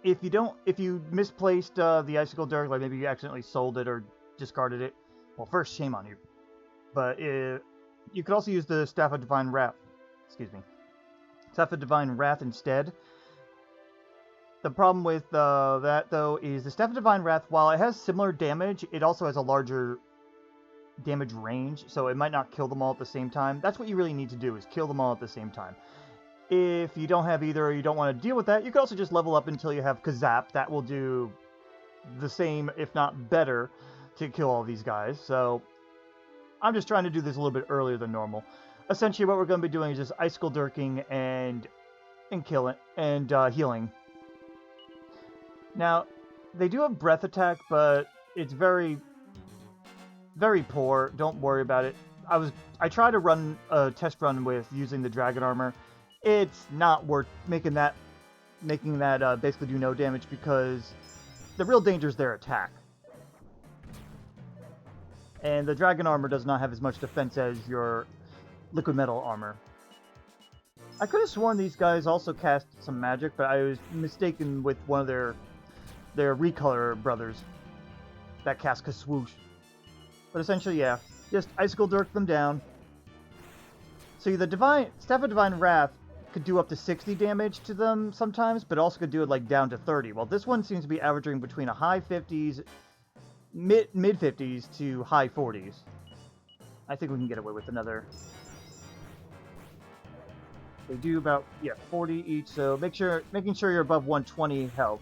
If you misplaced the Icicle Dirk, like maybe you accidentally sold it or discarded it, well, first, shame on you. But you could also use the Staff of Divine Wrath. Excuse me. Staff of Divine Wrath instead. The problem with that, though, is the Staff of Divine Wrath, while it has similar damage, it also has a larger damage range, so it might not kill them all at the same time. That's what you really need to do, is kill them all at the same time. If you don't have either, or you don't want to deal with that, you can also just level up until you have Kazap. That will do the same, if not better, to kill all these guys. So I'm just trying to do this a little bit earlier than normal. Essentially, what we're going to be doing is just Icicle Dirking and killing and healing. Now, they do have Breath Attack, but it's very, very poor. Don't worry about it. I tried to run a test run with using the Dragon Armor. It's not worth making that basically do no damage, because the real danger is their attack. And the Dragon Armor does not have as much defense as your Liquid Metal Armor. I could have sworn these guys also cast some magic, but I was mistaken with one of their Recolor brothers that cast Kaswoosh. But essentially, yeah, just Icicle Dirk them down. See, the Staff of Divine Wrath could do up to 60 damage to them sometimes, but also could do it like down to 30. Well, this one seems to be averaging between a high 50s, mid 50s to high 40s. I think we can get away with another. They do about 40 each, so making sure you're above 120 health.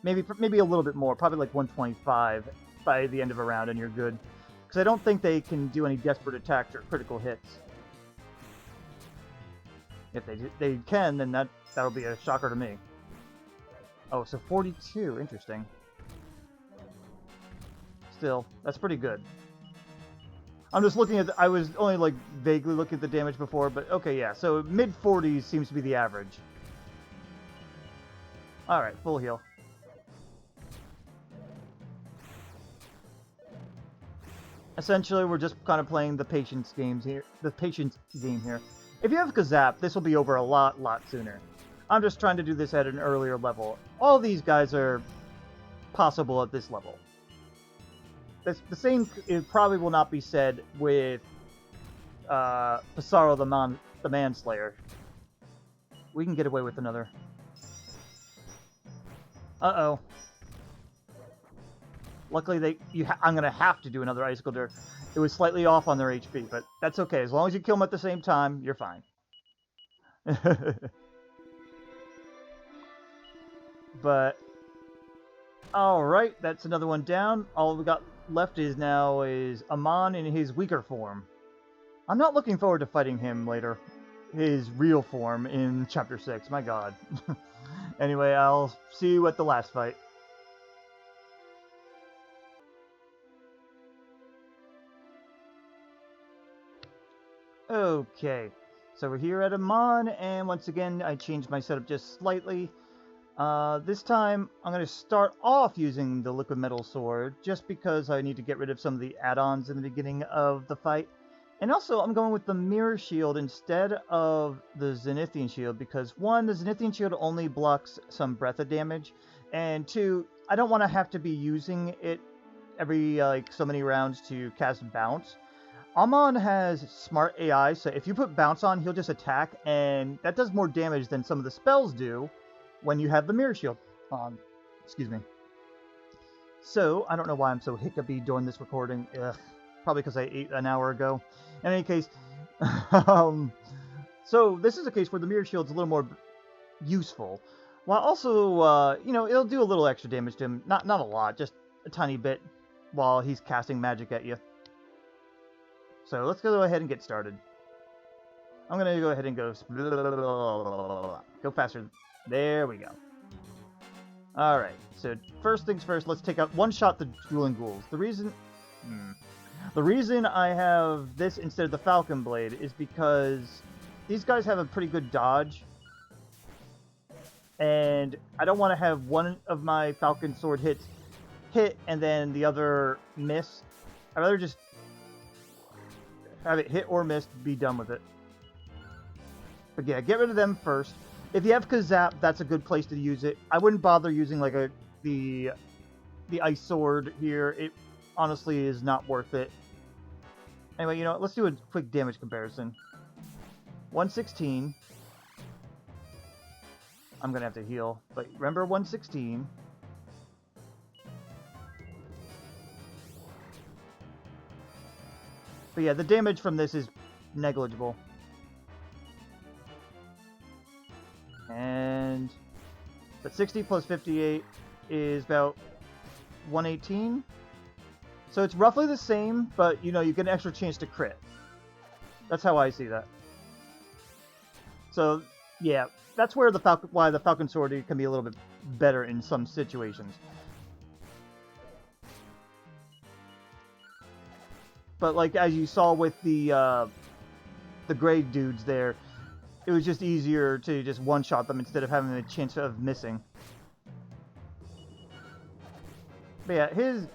Maybe a little bit more, probably like 125 by the end of a round, and you're good. Because I don't think they can do any desperate attacks or critical hits. If they can, then that'll be a shocker to me. Oh, so 42, interesting. Still, that's pretty good. I'm just looking at I was only like vaguely looking at the damage before, but okay, yeah. So mid 40s seems to be the average. All right, full heal. Essentially, we're just kind of playing the patience game here. If you have Kazap, this will be over a lot sooner. I'm just trying to do this at an earlier level. All these guys are possible at this level. The same probably will not be said with Psaro the Manslayer. We can get away with another. Uh-oh. Luckily, I'm going to have to do another Icicle Dirk. It was slightly off on their HP, but that's okay. As long as you kill them at the same time, you're fine. But, alright, that's another one down. All we got left is Aamon in his weaker form. I'm not looking forward to fighting him later. His real form in Chapter 6, my god. Anyway, I'll see you at the last fight. Okay, so we're here at Aamon, and once again, I changed my setup just slightly. This time, I'm going to start off using the Liquid Metal Sword, just because I need to get rid of some of the add-ons in the beginning of the fight. And also, I'm going with the Mirror Shield instead of the Zenithian Shield, because one, the Zenithian Shield only blocks some breath of damage, and two, I don't want to have to be using it every, so many rounds to cast Bounce. Aamon has smart AI, so if you put Bounce on, he'll just attack, and that does more damage than some of the spells do when you have the Mirror Shield on. Excuse me. So, I don't know why I'm so hiccupy during this recording. Ugh, probably because I ate an hour ago. In any case, so this is a case where the Mirror Shield's a little more useful, while also, it'll do a little extra damage to him. Not a lot, just a tiny bit while he's casting magic at you. So let's go ahead and get started. I'm going to go ahead and go faster. There we go. Alright, so first things first, let's take out one-shot the Drooling Ghouls. The reason I have this instead of the Falcon Blade is because these guys have a pretty good dodge. And I don't want to have one of my Falcon Sword hit and then the other miss. I'd rather just Have it hit or miss, be done with it. But yeah, get rid of them first. If you have Kazap, that's a good place to use it. I wouldn't bother using like the Ice Sword here. It honestly is not worth it. Anyway, you know what? Let's do a quick damage comparison. 116. I'm going to have to heal. But remember 116. But yeah, the damage from this is negligible. And... But 60 plus 58 is about 118. So it's roughly the same, but, you know, you get an extra chance to crit. That's how I see that. So, yeah, that's where why the Falcon Sword can be a little bit better in some situations. But, like, as you saw with the gray dudes there, it was just easier to just one-shot them instead of having a chance of missing. But yeah, his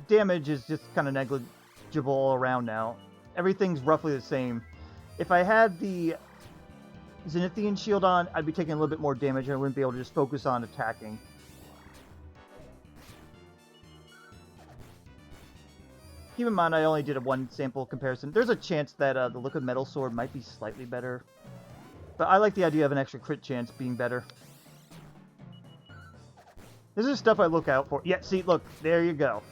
damage is just kind of negligible all around now. Everything's roughly the same. If I had the Zenithian shield on, I'd be taking a little bit more damage and I wouldn't be able to just focus on attacking. Keep in mind, I only did a one sample comparison. There's a chance that the Liquid Metal Sword might be slightly better. But I like the idea of an extra crit chance being better. This is stuff I look out for. Yeah, see, look, there you go.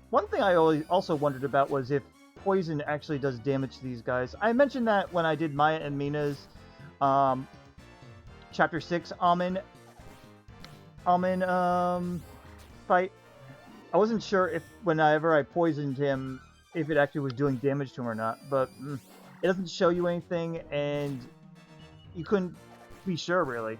One thing I also wondered about was if poison actually does damage to these guys. I mentioned that when I did Maya and Mina's Chapter 6 Aamon fight. I wasn't sure if whenever I poisoned him, if it actually was doing damage to him or not, but it doesn't show you anything, and you couldn't be sure, really.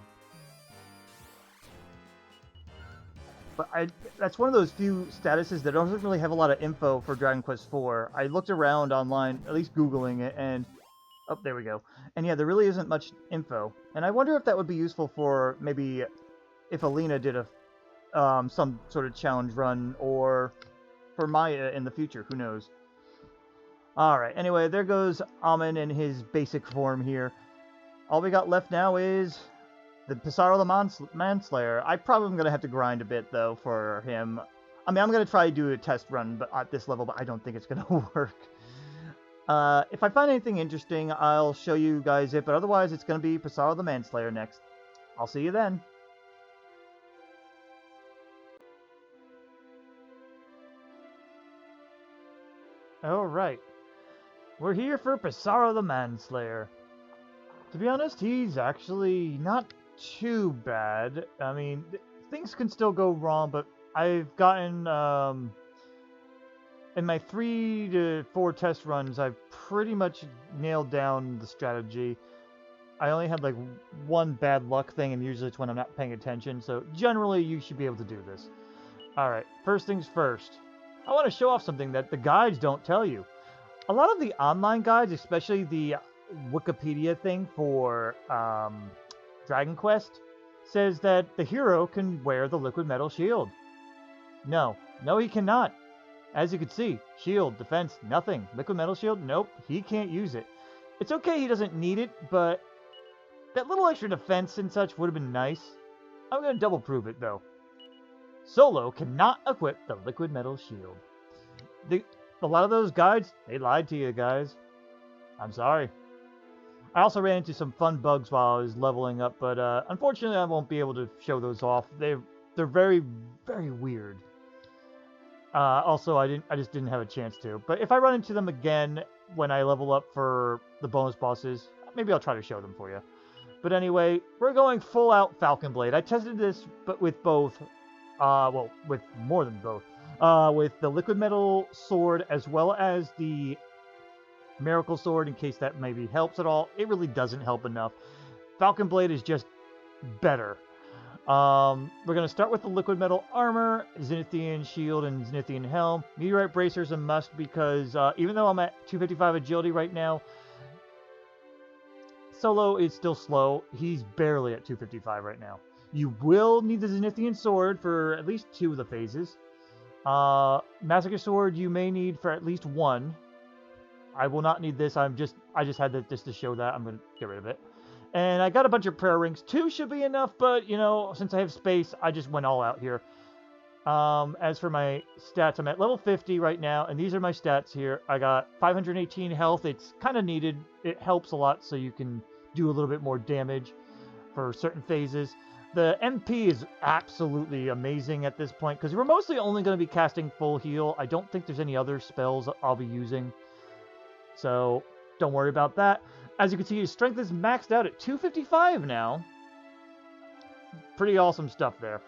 But that's one of those few statuses that doesn't really have a lot of info for Dragon Quest IV. I looked around online, at least Googling it, and... Oh, there we go. And yeah, there really isn't much info. And I wonder if that would be useful for maybe if Alina did a some sort of challenge run, or for Maya in the future, who knows. Alright, anyway, there goes Aamon in his basic form here. All we got left now is the Psaro The Manslayer. I probably am going to have to grind a bit, though, for him. I mean, I'm going to try to do a test run at this level, but I don't think it's going to work. If I find anything interesting, I'll show you guys it, but otherwise it's going to be Psaro The Manslayer next. I'll see you then. Alright. We're here for Psaro The Manslayer. To be honest, he's actually not too bad. I mean, things can still go wrong, but I've gotten, in my 3 to 4 test runs, I've pretty much nailed down the strategy. I only had, like, one bad luck thing, and usually it's when I'm not paying attention, so generally you should be able to do this. Alright, first things first. I want to show off something that the guides don't tell you. A lot of the online guides, especially the Wikipedia thing for Dragon Quest, says that the hero can wear the liquid metal shield. No, he cannot. As you can see, shield, defense, nothing. Liquid metal shield, nope, he can't use it. It's okay he doesn't need it, but that little extra defense and such would have been nice. I'm going to double prove it, though. Solo cannot equip the liquid metal shield. A lot of those guides, they lied to you guys. I'm sorry. I also ran into some fun bugs while I was leveling up, but unfortunately I won't be able to show those off. They're very, very weird. Also, I just didn't have a chance to. But if I run into them again when I level up for the bonus bosses, maybe I'll try to show them for you. But anyway, we're going full out Falcon Blade. I tested this, but with both. Well, with more than both. With the Liquid Metal Sword as well as the Miracle Sword, in case that maybe helps at all. It really doesn't help enough. Falcon Blade is just better. We're going to start with the Liquid Metal Armor, Zenithian Shield, and Zenithian Helm. Meteorite Bracer's a must because even though I'm at 255 Agility right now, Solo is still slow. He's barely at 255 right now. You will need the Zenithian Sword for at least 2 of the phases. Massacre Sword you may need for at least one. I will not need this. I just had that just to show that. I'm going to get rid of it. And I got a bunch of prayer rings. 2 should be enough, but, you know, since I have space, I just went all out here. As for my stats, I'm at level 50 right now, and these are my stats here. I got 518 health. It's kind of needed. It helps a lot so you can do a little bit more damage for certain phases. The MP is absolutely amazing at this point, because we're mostly only going to be casting full heal. I don't think there's any other spells I'll be using. So, don't worry about that. As you can see, his strength is maxed out at 255 now. Pretty awesome stuff there.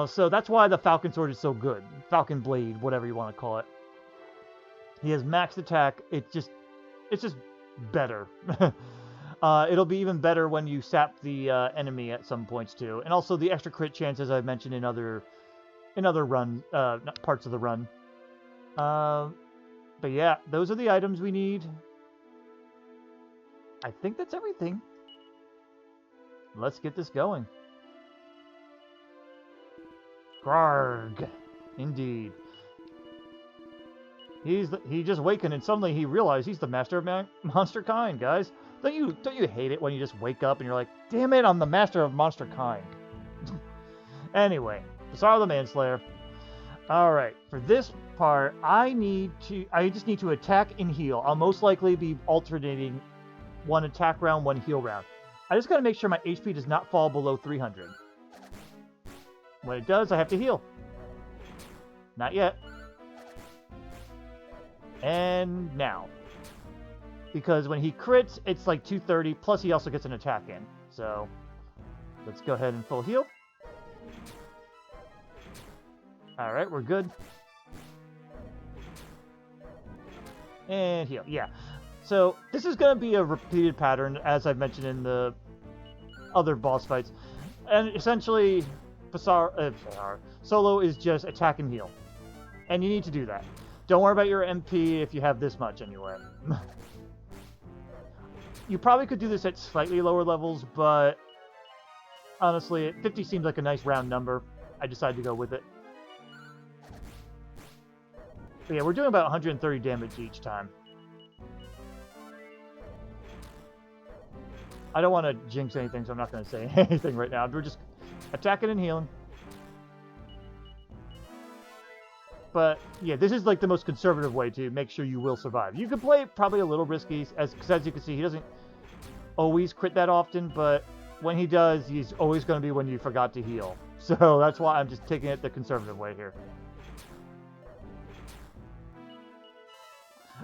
So that's why the Falcon Sword is so good. Falcon Blade, whatever you want to call it. He has maxed attack. It's just better. It'll be even better when you sap the enemy at some points too. And also the extra crit chance, as I mentioned in other run, parts of the run. But yeah, those are the items we need. I think that's everything. Let's get this going. Grarg. Indeed. He just wakened and suddenly he realized he's the master of monster kind, guys. Don't you hate it when you just wake up and you're like, damn it, I'm the master of monster kind. Anyway, Psaro the Manslayer. Alright, for this part, I just need to attack and heal. I'll most likely be alternating one attack round, one heal round. I just gotta make sure my HP does not fall below 300. When it does, I have to heal. Not yet. And now. Because when he crits, it's like 230, plus he also gets an attack in. So, let's go ahead and full heal. Alright, we're good. And heal, yeah. So, this is going to be a repeated pattern, as I've mentioned in the other boss fights. And essentially, solo is just attack and heal. And you need to do that. Don't worry about your MP if you have this much anyway. You probably could do this at slightly lower levels, but honestly, 50 seems like a nice round number. I decided to go with it. But yeah, we're doing about 130 damage each time. I don't want to jinx anything, so I'm not going to say anything right now. We're just attacking and healing. But yeah, this is like the most conservative way to make sure you will survive. You can play it probably a little risky, as you can see, he doesn't always crit that often, but when he does, he's always going to be when you forgot to heal. So that's why I'm just taking it the conservative way here.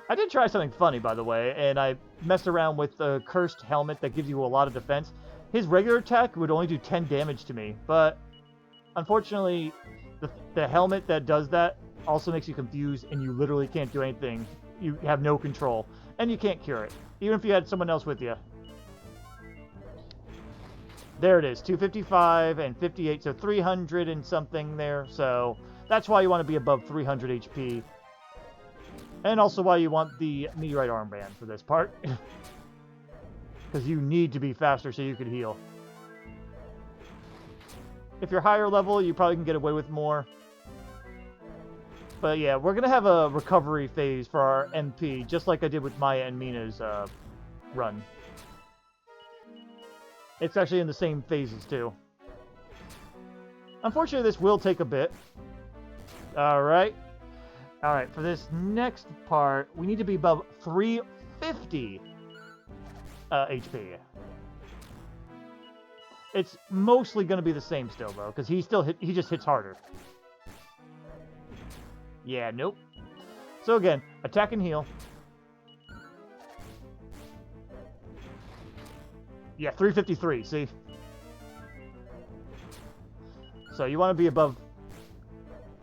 I did try something funny, by the way, and I messed around with the cursed helmet that gives you a lot of defense. His regular attack would only do 10 damage to me, but unfortunately, the helmet that does that also makes you confused, and you literally can't do anything. You have no control, and you can't cure it, even if you had someone else with you. There it is, 255 and 58, so 300 and something there, so that's why you want to be above 300 HP. And also why you want the meteorite armband for this part. Because you need to be faster so you can heal. If you're higher level, you probably can get away with more. But yeah, we're going to have a recovery phase for our MP, just like I did with Maya and Mina's run. It's actually in the same phases too. Unfortunately, this will take a bit. Alright. Alright, for this next part, we need to be above 350 HP. It's mostly going to be the same still, though, because he just hits harder. Yeah, nope. So again, attack and heal. Yeah, 353, see? So you want to be above...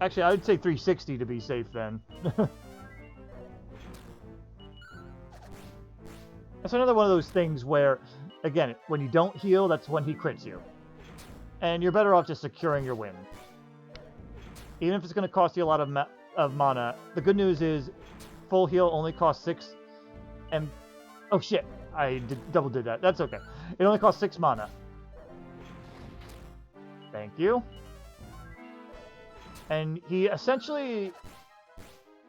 Actually, I would say 360 to be safe then. That's another one of those things where, again, when you don't heal, that's when he crits you. And you're better off just securing your win. Even if it's going to cost you a lot of mana. The good news is, full heal only costs 6... And... Oh shit, I double did that. That's okay. It only costs 6 mana. Thank you. And he essentially...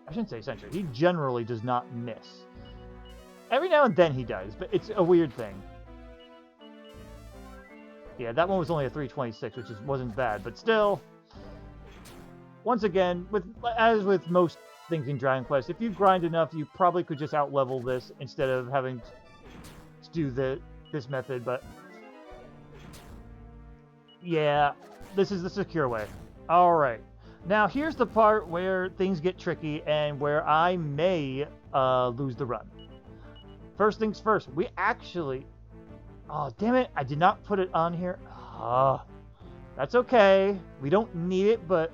I shouldn't say essentially. He generally does not miss. Every now and then he does, but it's a weird thing. Yeah, that one was only a 326, which wasn't bad, but still... Once again, as with most things in Dragon Quest, if you grind enough, you probably could just out-level this instead of having to do this method, but... Yeah, this is the secure way. Alright. Now, here's the part where things get tricky and where I may lose the run. First things first, we actually... Oh, damn it, I did not put it on here. That's okay. We don't need it, but...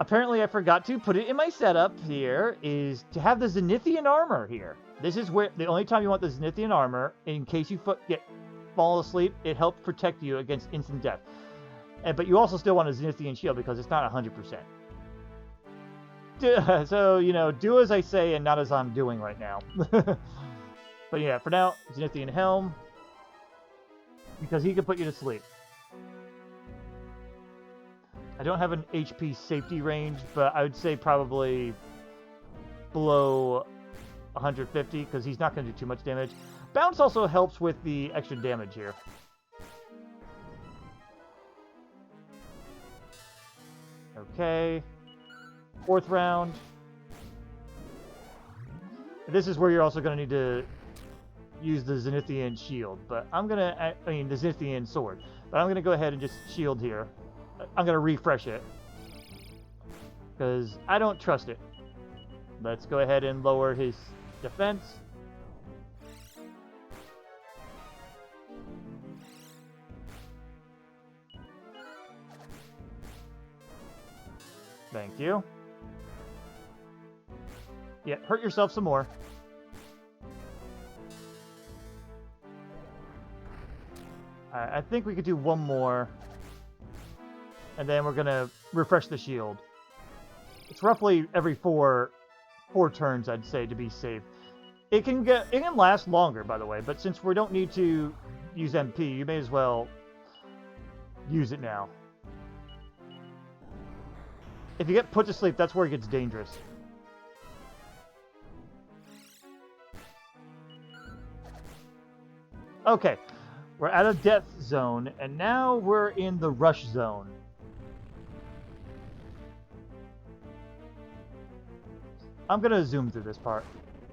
Apparently I forgot to put it in my setup here, is to have the Zenithian armor here. This is where the only time you want the Zenithian armor, in case you fall asleep, it helps protect you against instant death. But you also still want a Zenithian shield because it's not 100%. So, you know, do as I say and not as I'm doing right now. But yeah, for now, Zenithian helm, because he can put you to sleep. I don't have an HP safety range, but I would say probably below 150, because he's not going to do too much damage. Bounce also helps with the extra damage here. Okay. 4th round. This is where you're also going to need to use the Zenithian shield, but I'm going to, the Zenithian sword. But I'm going to go ahead and just shield here. I'm going to refresh it, because I don't trust it. Let's go ahead and lower his defense. Thank you. Yeah, hurt yourself some more. I think we could do one more. And then we're going to refresh the shield. It's roughly every four turns, I'd say, to be safe. It can last longer, by the way, but since we don't need to use MP, you may as well use it now. If you get put to sleep, that's where it gets dangerous. Okay, we're out of death zone, and now we're in the rush zone. I'm going to zoom through this part.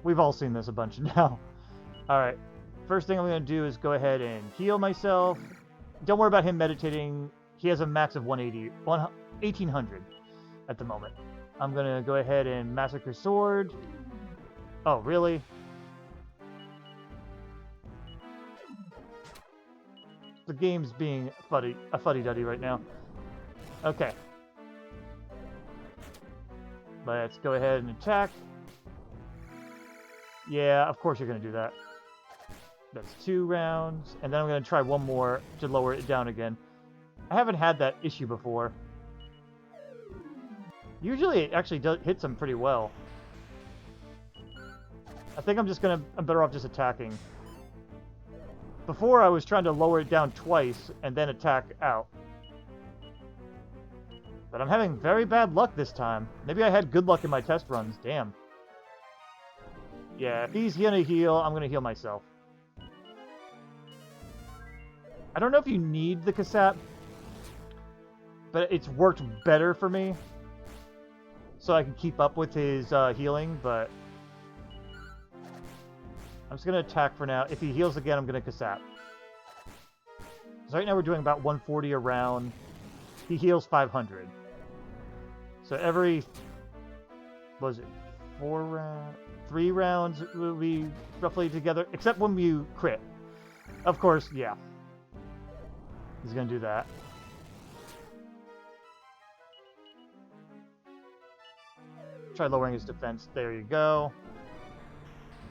We've all seen this a bunch now. Alright, first thing I'm going to do is go ahead and heal myself. Don't worry about him meditating. He has a max of 1800 at the moment. I'm going to go ahead and Massacre Sword. Oh, really? The game's being a fuddy-duddy right now. Okay. Let's go ahead and attack. Yeah, of course you're going to do that. That's 2 rounds. And then I'm going to try one more to lower it down again. I haven't had that issue before. Usually it actually hits him pretty well. I think I'm better off just attacking. Before I was trying to lower it down twice and then attack out. But I'm having very bad luck this time. Maybe I had good luck in my test runs. Damn. Yeah, if he's gonna heal, I'm gonna heal myself. I don't know if you need the Kasap, but it's worked better for me. So I can keep up with his healing, but... I'm just gonna attack for now. If he heals again, I'm gonna Kasap. So right now we're doing about 140 a round. He heals 500. So every, what was it, 3 rounds will be roughly together, except when you crit. Of course, yeah. He's going to do that. Try lowering his defense. There you go.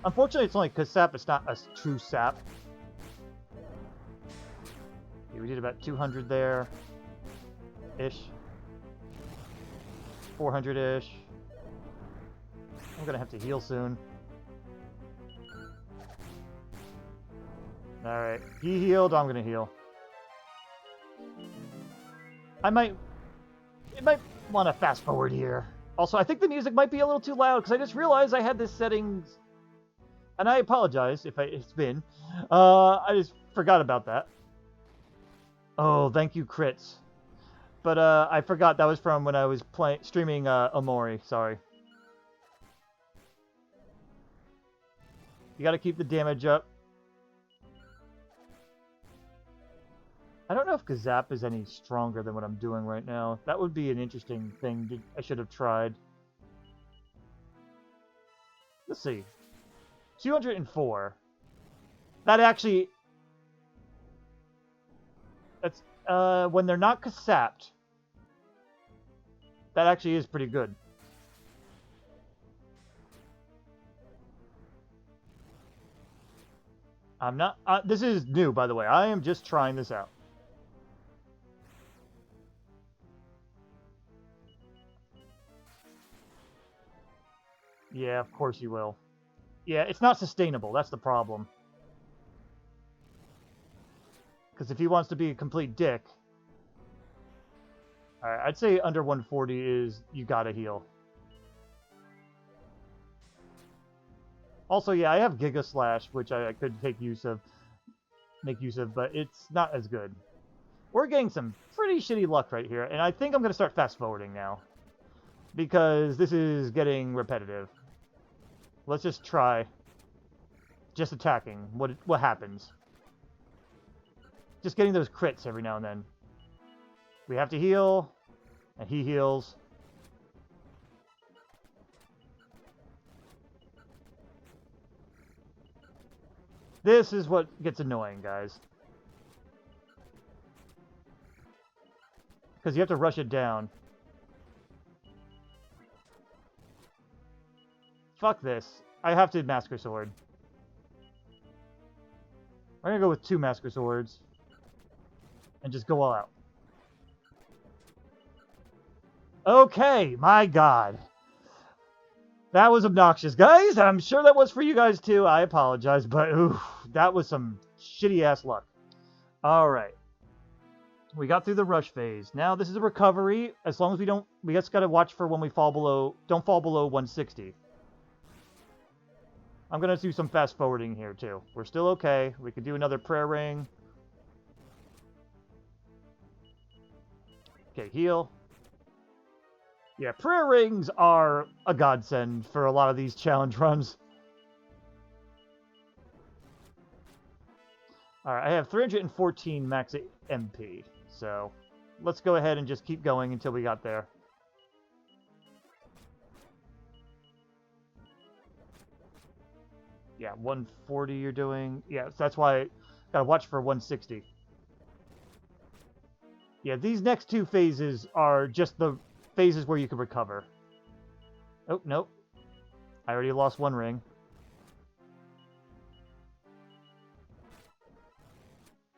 Unfortunately, it's only Kasap. It's not a true sap. Okay, we did about 200 there. Ish. 400-ish. I'm gonna have to heal soon. Alright. He healed, I'm gonna heal. I might It might want to fast forward here. Also, I think the music might be a little too loud because I just realized I had this settings, and I apologize if it's been. I just forgot about that. Oh, thank you, crits. But I forgot that was from when I was streaming Omori. Sorry. You got to keep the damage up. I don't know if Gazap is any stronger than what I'm doing right now. That would be an interesting thing I should have tried. Let's see. 204. That actually... That's, when they're not Gazapped, that actually is pretty good. I'm not... this is new, by the way. I am just trying this out. Yeah, of course you will. Yeah, it's not sustainable. That's the problem. Because if he wants to be a complete dick... Alright, I'd say under 140 is you gotta heal. Also, yeah, I have Giga Slash, which I could make use of, but it's not as good. We're getting some pretty shitty luck right here, and I think I'm going to start fast-forwarding now. Because this is getting repetitive. Let's just try. Just attacking. What happens? Just getting those crits every now and then. We have to heal, and he heals. This is what gets annoying, guys. Because you have to rush it down. Fuck this. I have to Masker Sword. I'm gonna go with 2 Masker Swords. And just go all out. Okay, my god. That was obnoxious, guys. I'm sure that was for you guys too. I apologize, but oof, that was some shitty-ass luck. Alright. We got through the rush phase. Now this is a recovery. As long as we just gotta watch for when we fall below... Don't fall below 160. I'm gonna do some fast-forwarding here too. We're still okay. We could do another prayer ring. Okay, heal. Yeah, prayer rings are a godsend for a lot of these challenge runs. Alright, I have 314 max MP, so let's go ahead and just keep going until we got there. Yeah, 140 you're doing. Yeah, so that's why I gotta watch for 160. Yeah, these next 2 phases are just the phases where you can recover. Oh, nope. I already lost 1 ring.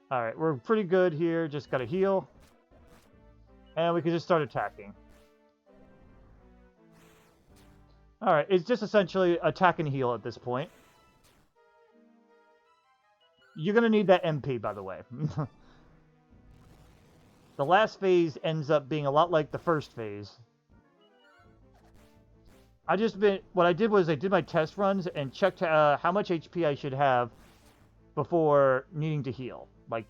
Alright, we're pretty good here. Just gotta heal. And we can just start attacking. Alright, it's just essentially attack and heal at this point. You're gonna need that MP, by the way. The last phase ends up being a lot like the first phase. What I did was I did my test runs and checked how much HP I should have before needing to heal. Like,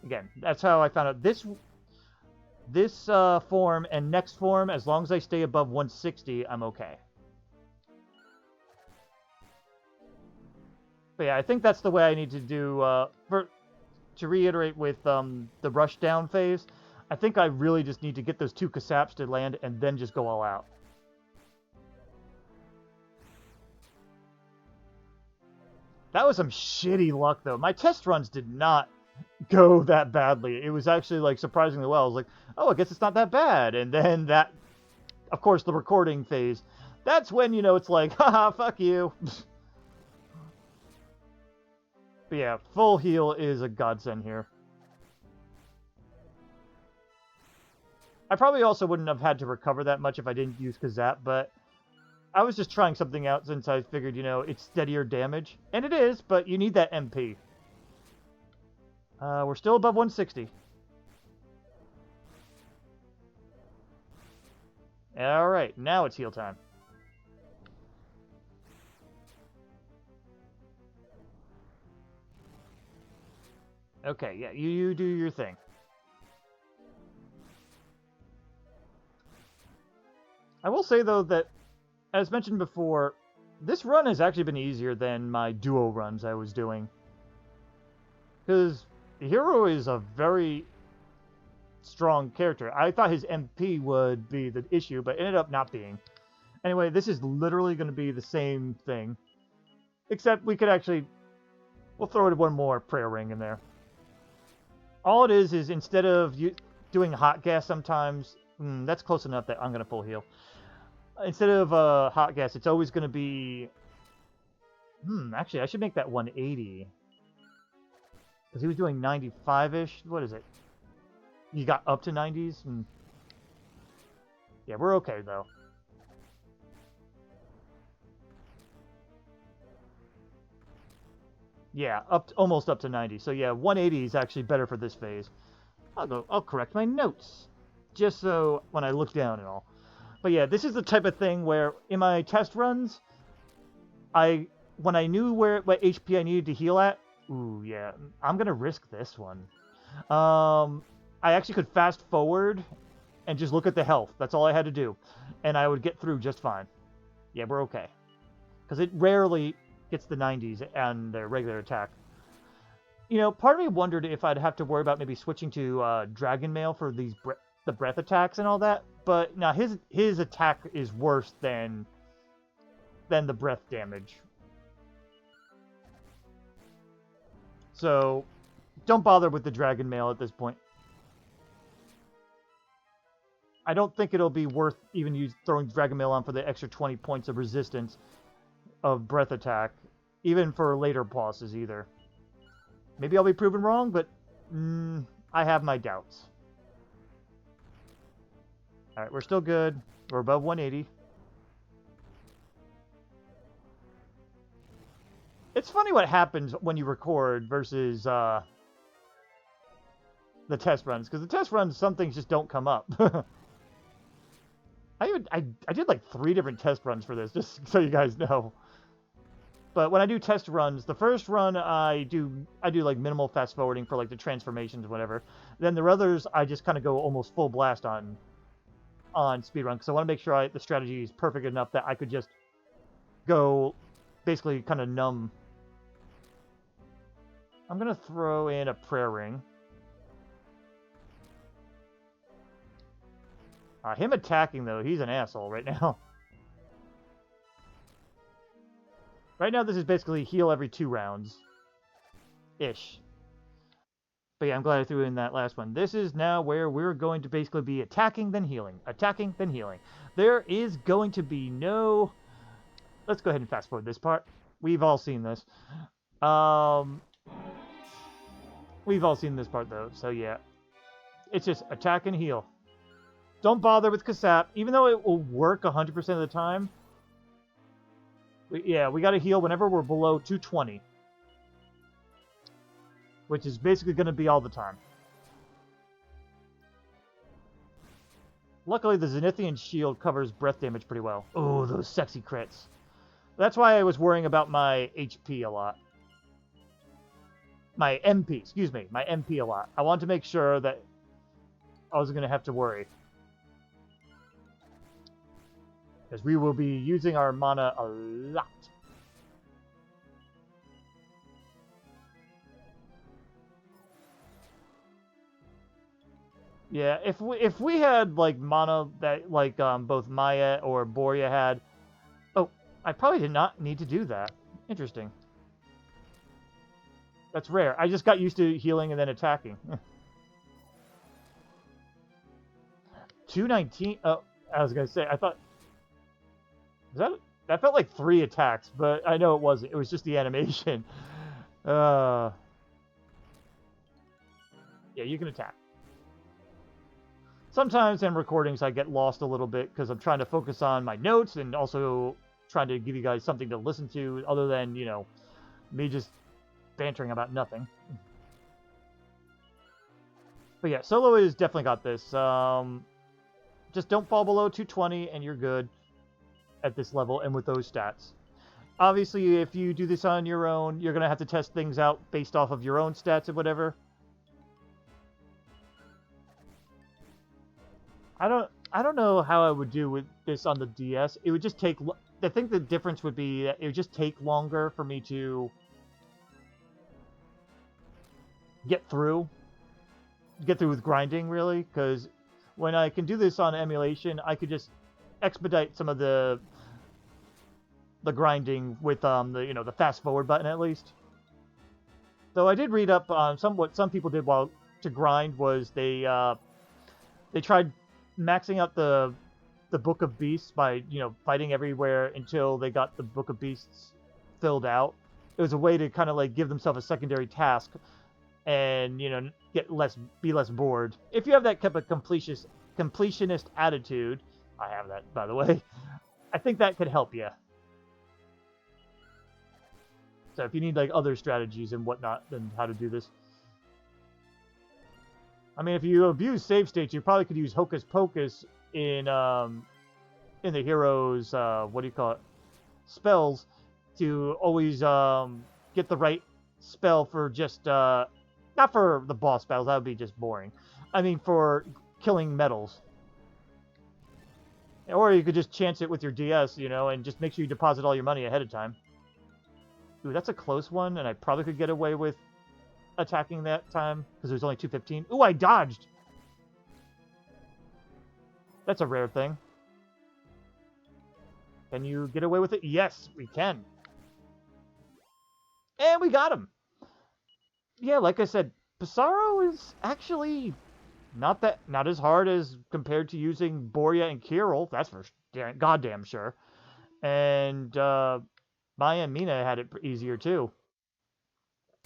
again, that's how I found out this form and next form, as long as I stay above 160, I'm okay. But yeah, I think that's the way I need to do, to reiterate with the rush down phase. I think I really just need to get those 2 Kasaps to land and then just go all out. That was some shitty luck, though. My test runs did not go that badly. It was actually, like, surprisingly well. I was like, oh, I guess it's not that bad. And then that, of course, the recording phase. That's when, you know, it's like, haha, fuck you. But yeah, full heal is a godsend here. I probably also wouldn't have had to recover that much if I didn't use Kazap, but I was just trying something out since I figured, you know, it's steadier damage. And it is, but you need that MP. We're still above 160. Alright, now it's heal time. Okay, yeah, you do your thing. I will say, though, that, as mentioned before, this run has actually been easier than my duo runs I was doing. Because the hero is a very strong character. I thought his MP would be the issue, but it ended up not being. Anyway, this is literally going to be the same thing. Except we could actually... We'll throw one more prayer ring in there. All it is instead of doing hot gas sometimes... that's close enough that I'm going to full heal. Instead of hot gas, it's always going to be... actually, I should make that 180. Because he was doing 95-ish. What is it? You got up to 90s? Yeah, we're okay, though. Yeah, almost up to 90. So yeah, 180 is actually better for this phase. I'll correct my notes. Just so when I look down and all. But yeah, this is the type of thing where in my test runs, when I knew what HP I needed to heal at, ooh yeah, I'm gonna risk this one. I actually could fast forward and just look at the health. That's all I had to do, and I would get through just fine. Yeah, we're okay, because it rarely gets the 90s and their regular attack. You know, part of me wondered if I'd have to worry about maybe switching to Dragon Mail for these the breath attacks and all that. But now his attack is worse than the breath damage. So don't bother with the Dragon Mail at this point. I don't think it'll be worth even throwing Dragon Mail on for the extra 20 points of resistance of breath attack, even for later bosses either. Maybe I'll be proven wrong, but I have my doubts. Alright, we're still good. We're above 180. It's funny what happens when you record versus the test runs, because the test runs, some things just don't come up. I did like 3 different test runs for this, just so you guys know. But when I do test runs, the first run I do like minimal fast forwarding for like the transformations or whatever. Then the others I just kind of go almost full blast on speedrun, because I want to make sure the strategy is perfect enough that I could just go basically kind of numb. I'm gonna throw in a prayer ring. Him attacking though, he's an asshole right now. Right now, this is basically heal every 2 rounds. Ish. But yeah, I'm glad I threw in that last one. This is now where we're going to basically be attacking, then healing. Attacking, then healing. There is going to be no... Let's go ahead and fast forward this part. We've all seen this. We've all seen this part, though, so yeah. It's just attack and heal. Don't bother with Kasap, even though it will work 100% of the time. Yeah, we gotta heal whenever we're below 220. Which is basically gonna be all the time. Luckily, the Zenithian shield covers breath damage pretty well. Oh, those sexy crits. That's why I was worrying about my HP a lot. My MP, excuse me. My MP a lot. I wanted to make sure that I wasn't gonna have to worry. Because we will be using our mana a lot. Yeah, if we had like mana that like both Maya or Boria had, oh, I probably did not need to do that. Interesting. That's rare. I just got used to healing and then attacking. 219. Oh, I was gonna say I thought. That felt like 3 attacks, but I know it wasn't. It was just the animation. Yeah, you can attack. Sometimes in recordings I get lost a little bit because I'm trying to focus on my notes and also trying to give you guys something to listen to other than, you know, me just bantering about nothing. But yeah, Solo has definitely got this. Just don't fall below 220 and you're good at this level and with those stats. Obviously, if you do this on your own, you're going to have to test things out based off of your own stats and whatever. I don't know how I would do with this on the DS. It would just take... I think the difference would be that it would just take longer for me to get through with grinding, really, because when I can do this on emulation, I could just expedite some of the grinding with the fast forward button at least. Though I did read up on what some people did while to grind was they tried maxing out the Book of Beasts by fighting everywhere until they got the Book of Beasts filled out. It was a way to kind of like give themselves a secondary task and be less bored. If you have that type of completionist attitude, I have that, by the way, I think that could help you. So if you need like other strategies and whatnot, then how to do this. I mean, if you abuse save states, you probably could use Hocus Pocus in the hero's spells to always get the right spell for just not for the boss battles, that would be just boring. I mean for killing metals. Or you could just chance it with your DS, and just make sure you deposit all your money ahead of time. Ooh, that's a close one, and I probably could get away with attacking that time, because it was only 215. Ooh, I dodged! That's a rare thing. Can you get away with it? Yes, we can. And we got him! Yeah, like I said, Psaro is actually not as hard as compared to using Boria and Kirill, that's for goddamn sure. And Maya and Mina had it easier too.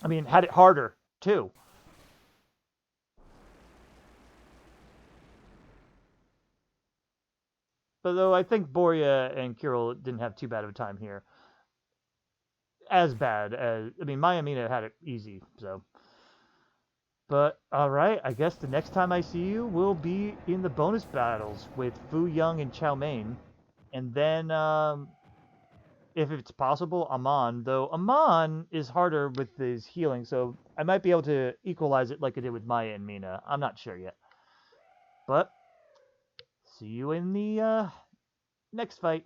I mean, had it harder too. But though I think Boria and Kirill didn't have too bad of a time here. As bad as... I mean, Maya and Mina had it easy, so... But, alright, I guess the next time I see you will be in the bonus battles with Fu Young and Chow Mein. And then, if it's possible, Aamon. Though Aamon is harder with his healing, so I might be able to equalize it like I did with Maya and Mina. I'm not sure yet. But, see you in the next fight.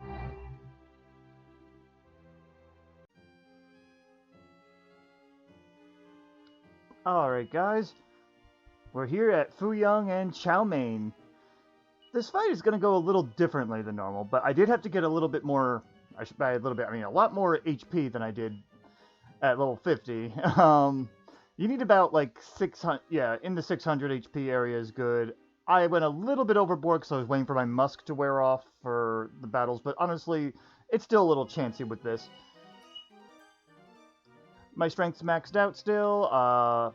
Alright guys, we're here at Fu Young and Chow Mein. This fight is going to go a little differently than normal, but I did have to get a little bit more, a lot more HP than I did at level 50. You need about like 600, in the 600 HP area is good. I went a little bit overboard because I was waiting for my musk to wear off for the battles, but honestly, it's still a little chancy with this. My strength's maxed out still, got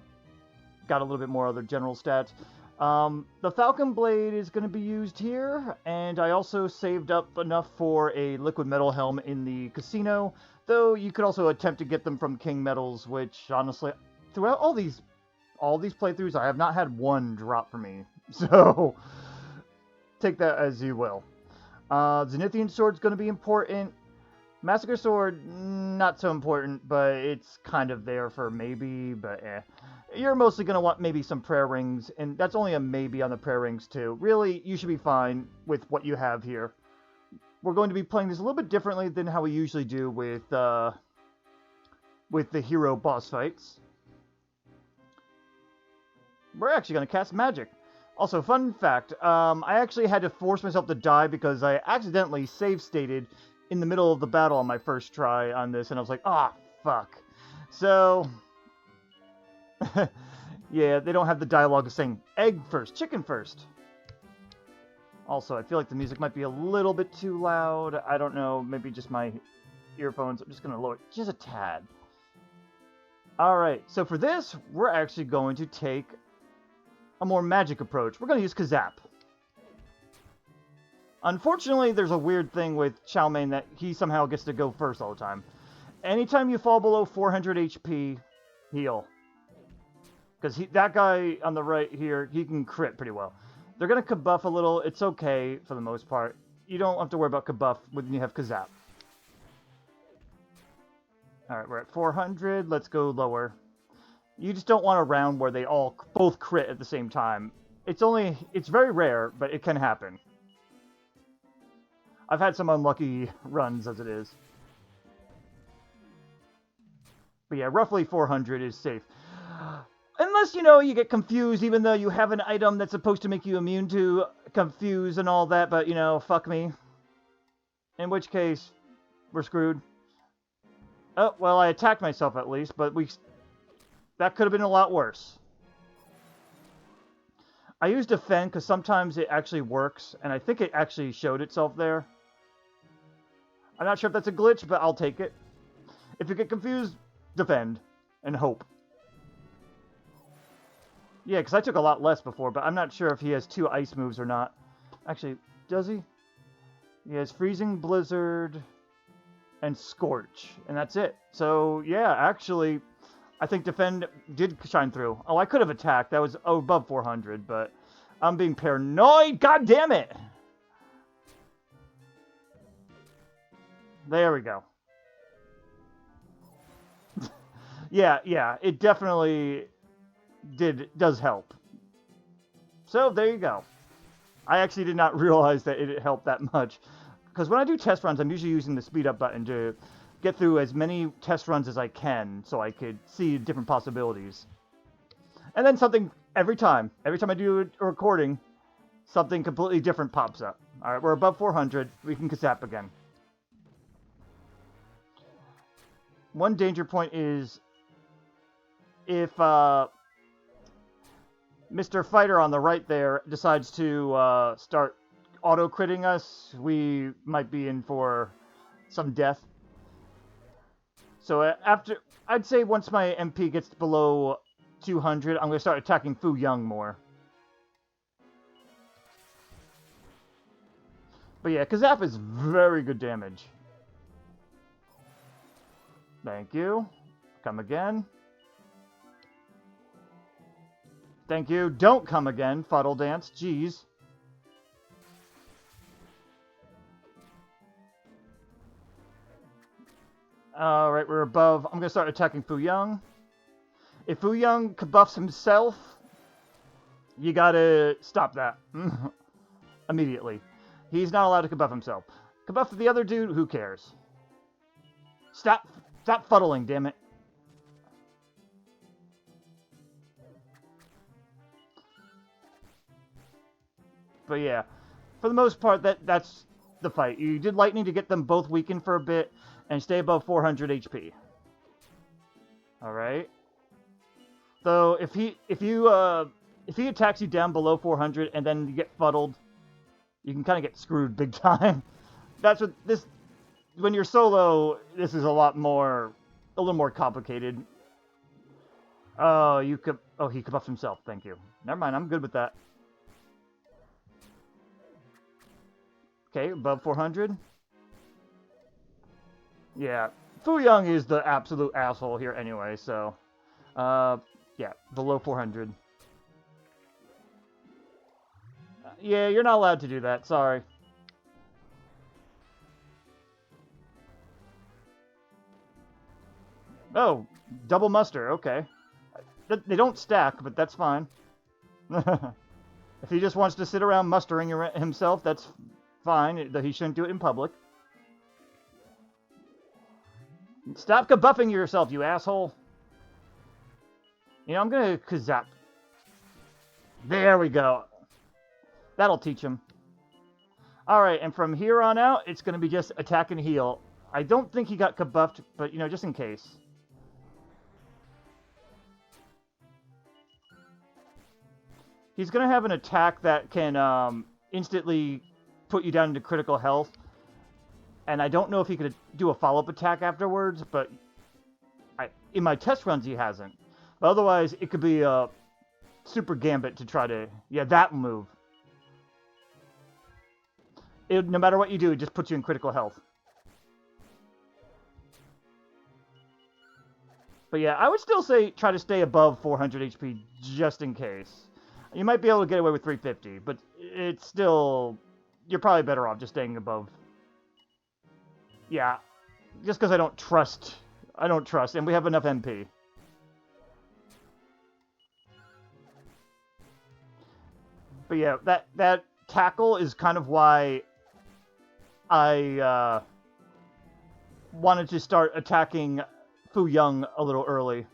a little bit more other general stats. The Falcon Blade is going to be used here, and I also saved up enough for a liquid metal helm in the casino, though you could also attempt to get them from King Metals, which honestly, throughout all these playthroughs, I have not had one drop for me, so take that as you will. Zenithian Sword's going to be important. Massacre Sword, not so important, but it's kind of there for maybe, but eh. You're mostly going to want maybe some prayer rings, and that's only a maybe on the prayer rings too. Really, you should be fine with what you have here. We're going to be playing this a little bit differently than how we usually do with the hero boss fights. We're actually going to cast magic. Also, fun fact, I actually had to force myself to die because I accidentally save stated in the middle of the battle on my first try on this, and I was like, ah, fuck. So, yeah, they don't have the dialogue of saying egg first, chicken first. Also, I feel like the music might be a little bit too loud. I don't know, maybe just my earphones. I'm just going to lower it just a tad. Alright, so for this, we're actually going to take a more magic approach. We're going to use Kazap. Unfortunately, there's a weird thing with Chow Mein that he somehow gets to go first all the time. Anytime you fall below 400 HP, heal. Because that guy on the right here, he can crit pretty well. They're going to kabuff a little. It's okay for the most part. You don't have to worry about kabuff when you have Kazap. Alright, we're at 400. Let's go lower. You just don't want a round where they all both crit at the same time. It's very rare, but it can happen. I've had some unlucky runs as it is. But yeah, roughly 400 is safe. Unless, you get confused, even though you have an item that's supposed to make you immune to confuse and all that, but, fuck me. In which case, we're screwed. Oh, well, I attacked myself at least, but that could have been a lot worse. I use defend because sometimes it actually works, and I think it actually showed itself there. I'm not sure if that's a glitch, but I'll take it. If you get confused, defend and hope. Yeah, because I took a lot less before, but I'm not sure if he has 2 ice moves or not. Actually, does he? He has Freezing, Blizzard, and Scorch, and that's it. So, yeah, actually, I think Defend did shine through. Oh, I could have attacked. That was above 400, but I'm being paranoid. God damn it! There we go. Yeah, it definitely does help. So, there you go. I actually did not realize that it helped that much. Because when I do test runs, I'm usually using the speed up button to get through as many test runs as I can so I could see different possibilities. And then something, every time I do a recording, something completely different pops up. Alright, we're above 400. We can Kazap again. One danger point is if Mr. Fighter on the right there decides to start auto-critting us, we might be in for some death. So I'd say once my MP gets below 200, I'm going to start attacking Fu Young more. But yeah, Kazap is very good damage. Thank you. Come again. Thank you. Don't come again, Fuddle Dance. Jeez. Alright, we're above. I'm going to start attacking Fu Young. If Fu Young kabuffs himself, you gotta stop that. Immediately. He's not allowed to kabuff himself. Kabuff the other dude, who cares? Stop fuddling, damn it. But yeah, for the most part, that's the fight. You did lightning to get them both weakened for a bit and stay above 400 HP. All right. So if he attacks you down below 400 and then you get fuddled, you can kind of get screwed big time. That's what this. When you're solo, this is a little more complicated. Oh, he kabuffed himself. Thank you. Never mind. I'm good with that. Okay, above 400. Yeah, Fu Young is the absolute asshole here anyway, so... yeah, below 400. Yeah, you're not allowed to do that, sorry. Oh, double muster, okay. They don't stack, but that's fine. If he just wants to sit around mustering himself, that's fine. He shouldn't do it in public. Stop kabuffing yourself, you asshole. You know, I'm gonna Kazap. There we go. That'll teach him. Alright, and from here on out, it's gonna be just attack and heal. I don't think he got kabuffed, but, just in case. He's gonna have an attack that can, instantly put you down into critical health. And I don't know if he could do a follow-up attack afterwards, but in my test runs he hasn't. But otherwise, it could be a super gambit to try to... Yeah, that move. No matter what you do, it just puts you in critical health. But yeah, I would still say try to stay above 400 HP just in case. You might be able to get away with 350, but it's still... You're probably better off just staying above. Yeah, just because I don't trust, and we have enough MP. But yeah, that tackle is kind of why I wanted to start attacking Fu Young a little early.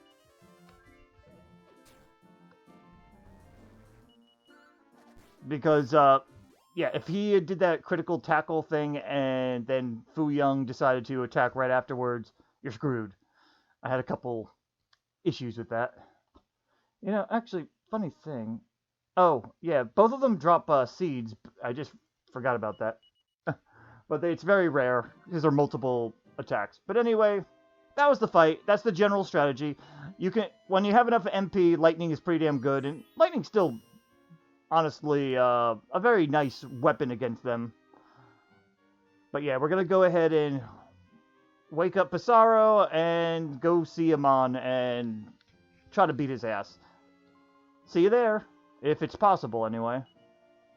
Because, yeah, if he did that critical tackle thing and then Fu Young decided to attack right afterwards, you're screwed. I had a couple issues with that. You know, actually, funny thing. Oh, yeah, both of them drop seeds. I just forgot about that. But it's very rare because there are multiple attacks. But anyway, that was the fight. That's the general strategy. You can, when you have enough MP, Lightning is pretty damn good, and Lightning's still, honestly, a very nice weapon against them. But yeah, we're gonna go ahead and wake up Psaro and go see Aamon and try to beat his ass. See you there, if it's possible anyway.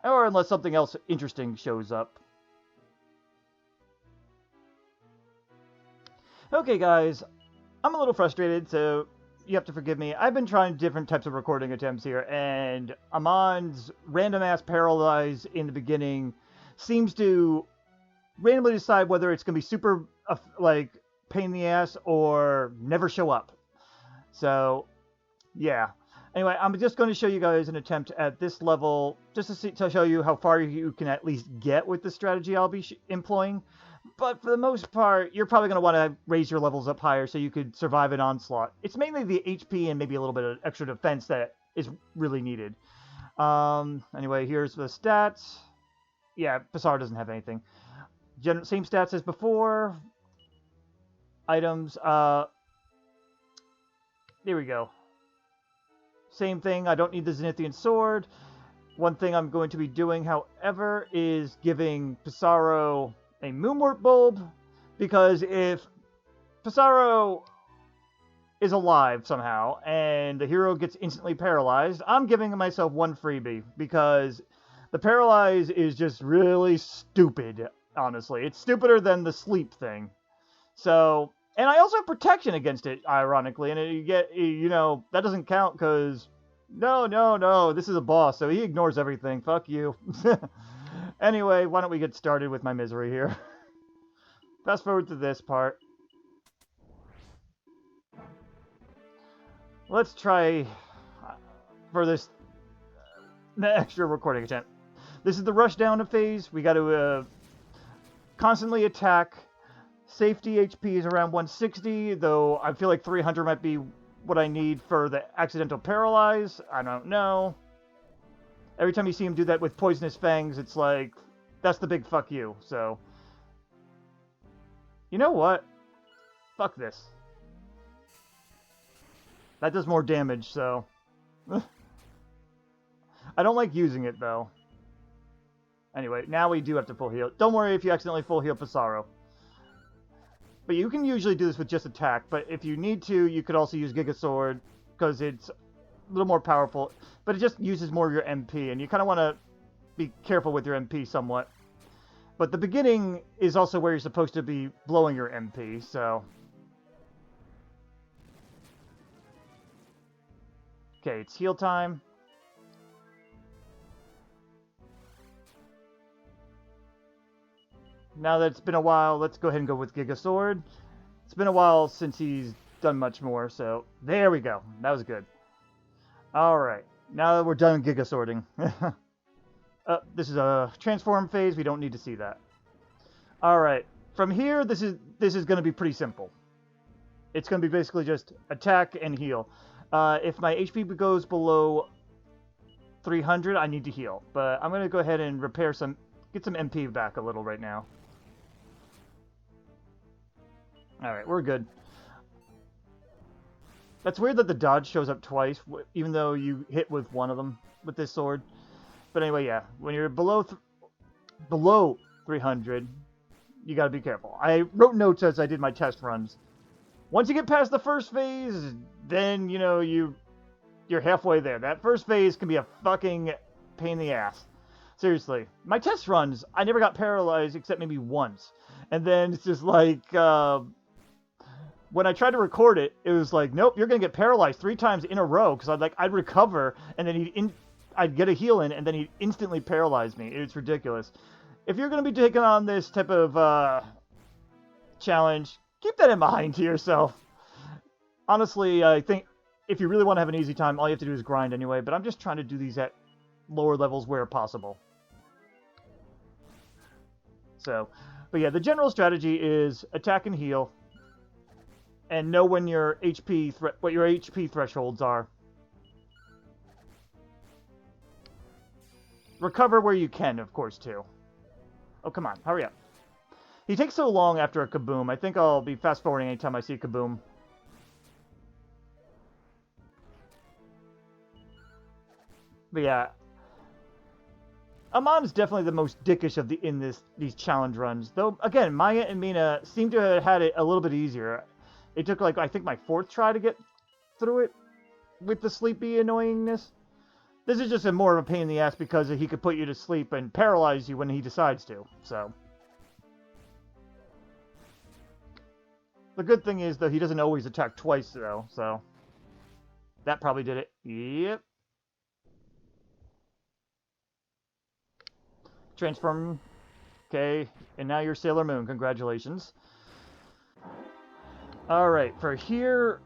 Or unless something else interesting shows up. Okay guys, I'm a little frustrated, so you have to forgive me. I've been trying different types of recording attempts here, and Aamon's random-ass paralyze in the beginning seems to randomly decide whether it's going to be super, like, pain in the ass or never show up. So, yeah. Anyway, I'm just going to show you guys an attempt at this level, just to show you how far you can at least get with the strategy I'll be employing. But for the most part, you're probably going to want to raise your levels up higher so you could survive an onslaught. It's mainly the HP and maybe a little bit of extra defense that is really needed. Anyway, here's the stats. Yeah, Psaro doesn't have anything. Same stats as before. Items. There we go. Same thing. I don't need the Zenithian sword. One thing I'm going to be doing, however, is giving Psaro a Moonwort Bulb, because if Psaro is alive somehow and the hero gets instantly paralyzed, I'm giving myself one freebie, because the paralyze is just really stupid, honestly. It's stupider than the sleep thing. So, and I also have protection against it, ironically, and you get, you know, that doesn't count because, no, this is a boss, so he ignores everything. Fuck you. Anyway, why don't we get started with my misery here. Fast forward to this part. Let's try for this extra recording attempt. This is the rush down phase. We got to constantly attack. Safety HP is around 160, though I feel like 300 might be what I need for the accidental paralyze. I don't know. Every time you see him do that with Poisonous Fangs, it's like, that's the big fuck you, so. You know what? Fuck this. That does more damage, so. I don't like using it, though. Anyway, now we do have to full heal. Don't worry if you accidentally full heal Psaro. But you can usually do this with just attack, but if you need to, you could also use Giga Sword, because it's a little more powerful, but it just uses more of your MP, and you kind of want to be careful with your MP somewhat. But the beginning is also where you're supposed to be blowing your MP, so. Okay, it's heal time. Now that it's been a while, let's go ahead and go with Giga Sword. It's been a while since he's done much more, so there we go. That was good. Alright, now that we're done Giga Swording. This is a transform phase, we don't need to see that. Alright, from here, this is going to be pretty simple. It's going to be basically just attack and heal. If my HP goes below 300, I need to heal. But I'm going to go ahead and repair get some MP back a little right now. Alright, we're good. That's weird that the dodge shows up twice, even though you hit with one of them with this sword. But anyway, yeah, when you're below 300, you gotta be careful. I wrote notes as I did my test runs. Once you get past the first phase, then, you know, you you're halfway there. That first phase can be a fucking pain in the ass. Seriously. My test runs, I never got paralyzed except maybe once. And then it's just like, when I tried to record it, it was like, nope, you're going to get paralyzed 3 times in a row. Because I'd recover, and then I'd get a heal in, and then he'd instantly paralyze me. It's ridiculous. If you're going to be taking on this type of challenge, keep that in mind to yourself. Honestly, I think if you really want to have an easy time, all you have to do is grind anyway. But I'm just trying to do these at lower levels where possible. So, but yeah, the general strategy is attack and heal. And know when your what your HP thresholds are. Recover where you can, of course, too. Oh, come on, hurry up. He takes so long after a kaboom. I think I'll be fast-forwarding anytime I see a kaboom. But yeah, Aamon's definitely the most dickish of these challenge runs. Though, again, Maya and Mina seem to have had it a little bit easier. It took, like, I think my 4th try to get through it with the sleepy annoyingness. This is just more of a pain in the ass because he could put you to sleep and paralyze you when he decides to, so. The good thing is, though, he doesn't always attack twice, though, so. That probably did it. Yep. Transform. Okay, and now you're Sailor Moon. Congratulations. Alright, for here,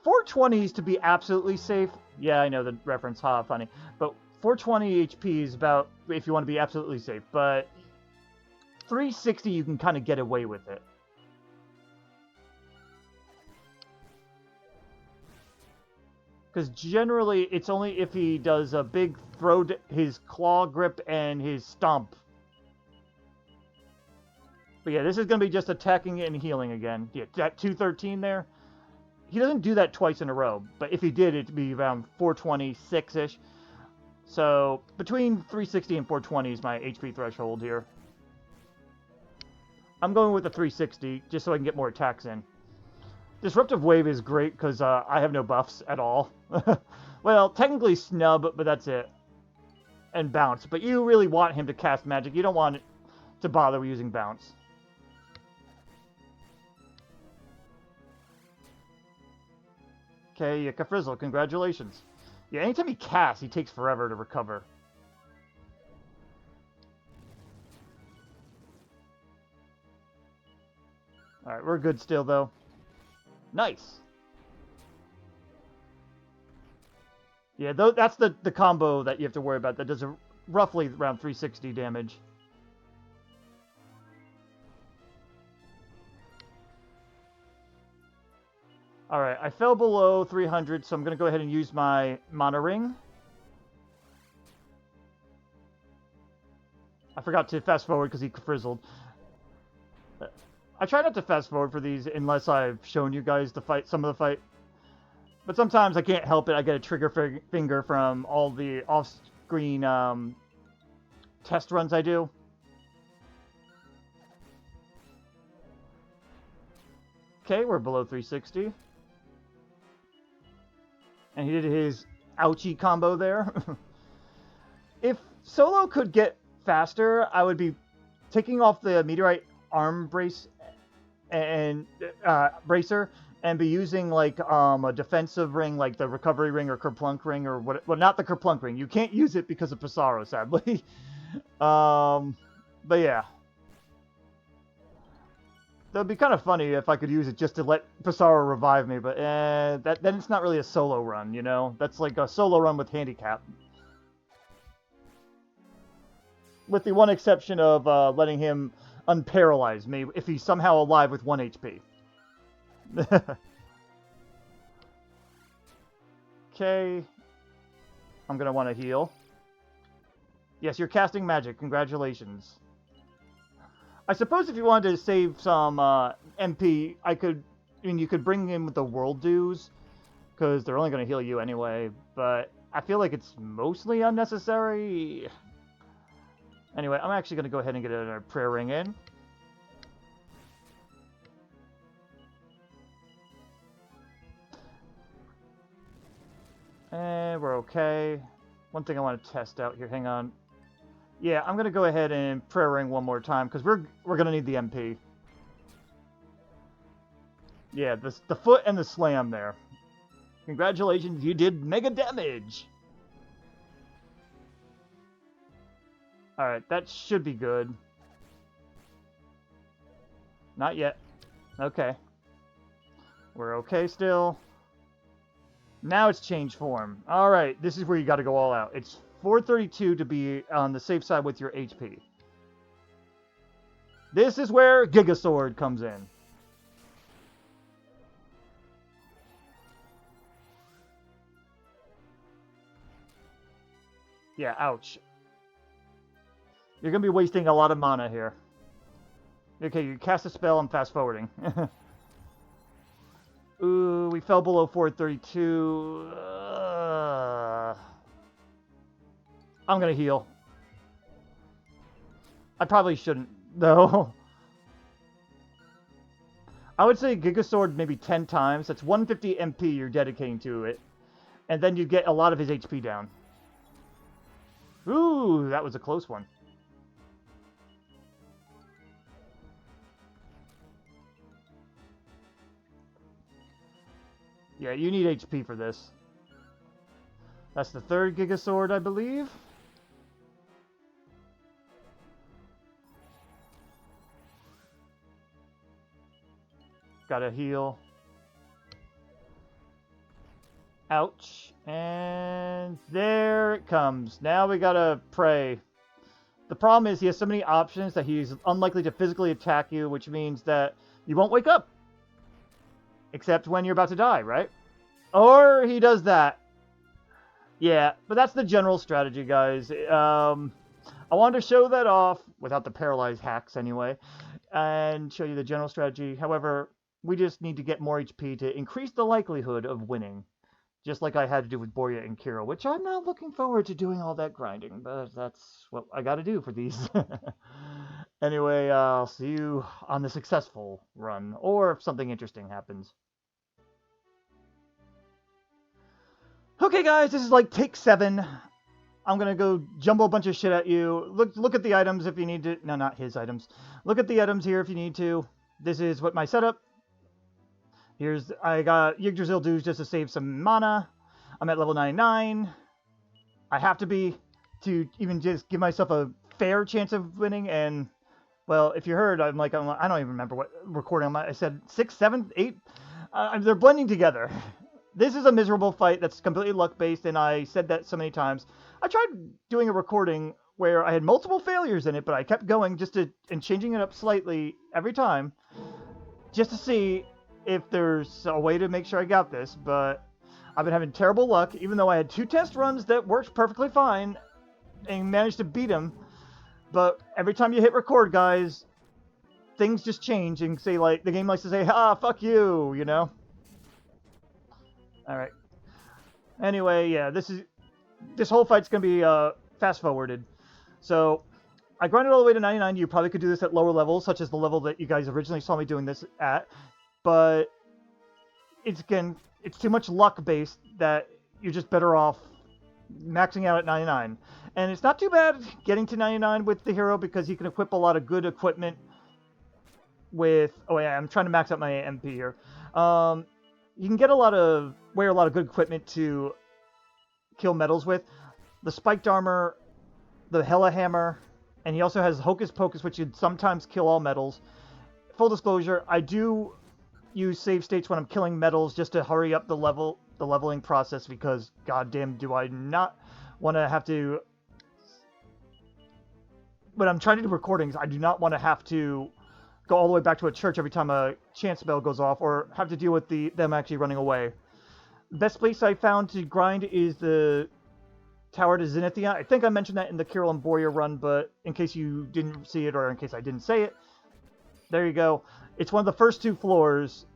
420s to be absolutely safe. Yeah, I know the reference, ha, funny. But 420 HP is about, if you want to be absolutely safe. But 360, you can kind of get away with it. Because generally, it's only if he does a big throw, his claw grip and his stomp. But yeah, this is going to be just attacking and healing again. Yeah, that 213 there. He doesn't do that twice in a row. But if he did, it'd be around 426-ish. So, between 360 and 420 is my HP threshold here. I'm going with the 360, just so I can get more attacks in. Disruptive Wave is great, because I have no buffs at all. Well, technically Snub, but that's it. And Bounce. But you really want him to cast magic. You don't want it to bother using Bounce. Okay, Frizzle, congratulations. Yeah, anytime he casts, he takes forever to recover. Alright, we're good still, though. Nice. Yeah, that's the combo that you have to worry about. That does roughly around 360 damage. Alright, I fell below 300, so I'm going to go ahead and use my Mana Ring. I forgot to fast forward because he frizzled. I try not to fast forward for these unless I've shown you guys the fight, some of the fight. But sometimes I can't help it. I get a trigger finger from all the off-screen test runs I do. Okay, we're below 360. And he did his ouchie combo there. If Solo could get faster, I would be taking off the meteorite arm brace and bracer and be using like a defensive ring, like the recovery ring or kerplunk ring or what. Well, not the kerplunk ring. You can't use it because of Psaro, sadly. But yeah. That'd be kind of funny if I could use it just to let Psaro revive me, but then it's not really a solo run, you know? That's like a solo run with handicap. With the one exception of letting him unparalyze me if he's somehow alive with 1 HP. Okay. I'm going to want to heal. Yes, you're casting magic. Congratulations. I suppose if you wanted to save some MP, you could bring in with the World Dews, because they're only going to heal you anyway, but I feel like it's mostly unnecessary. Anyway, I'm actually going to go ahead and get a prayer ring in. we're okay. One thing I want to test out here, hang on. Yeah, I'm going to go ahead and prayer ring one more time, because we're going to need the MP. Yeah, the foot and the slam there. Congratulations, you did mega damage! Alright, that should be good. Not yet. Okay. We're okay still. Now it's changed form. Alright, this is where you gotta go all out. It's 432 to be on the safe side with your HP. This is where Giga Sword comes in. Yeah, ouch. You're going to be wasting a lot of mana here. Okay, you cast a spell, I'm fast forwarding. Ooh, we fell below 432. I'm going to heal. I probably shouldn't, though. I would say Giga Sword maybe 10 times. That's 150 MP you're dedicating to it. And then you get a lot of his HP down. Ooh, that was a close one. Yeah, you need HP for this. That's the third Giga Sword, I believe. Gotta heal. Ouch. And there it comes. Now we gotta pray. The problem is he has so many options that he's unlikely to physically attack you, which means that you won't wake up. Except when you're about to die, right? Or he does that. Yeah, but that's the general strategy, guys. I wanted to show that off, without the paralyzed hacks anyway, and show you the general strategy. However, we just need to get more HP to increase the likelihood of winning. Just like I had to do with Borya and Kira, which I'm not looking forward to doing all that grinding, but that's what I gotta do for these. Anyway, I'll see you on the successful run, or if something interesting happens. Okay, guys, this is like take 7. I'm gonna go jumble a bunch of shit at you. Look at the items if you need to. No, not his items. Look at the items here if you need to. This is what my setup. I got Yggdrasil dues just to save some mana. I'm at level 99. I have to be to even just give myself a fair chance of winning. And, well, if you heard, I don't even remember what recording I said 6, 7, 8. They're blending together. This is a miserable fight that's completely luck-based, and I said that so many times. I tried doing a recording where I had multiple failures in it, but I kept going and changing it up slightly every time just to see if there's a way to make sure I got this, but I've been having terrible luck, even though I had 2 test runs that worked perfectly fine and managed to beat him. But every time you hit record, guys, things just change and say, like, the game likes to say, fuck you, you know? Alright. Anyway, yeah, this whole fight's gonna be fast-forwarded. So, I grinded all the way to 99. You probably could do this at lower levels, such as the level that you guys originally saw me doing this at. But it's too much luck-based that you're just better off maxing out at 99. And it's not too bad getting to 99 with the hero, because you can equip a lot of good equipment with... Oh yeah, I'm trying to max out my MP here. You can get wear a lot of good equipment to kill metals with. The spiked armor, the Hella Hammer, and he also has Hocus Pocus, which would sometimes kill all metals. Full disclosure, I do use save states when I'm killing metals just to hurry up the leveling process, because goddamn do I not want to have to... When I'm trying to do recordings, I do not want to have to go all the way back to a church every time a chance bell goes off, or have to deal with them actually running away. The best place I found to grind is the Tower to Zenithia. I think I mentioned that in the Kirill and Borya run, but in case you didn't see it, or in case I didn't say it, there you go. It's one of the first 2 floors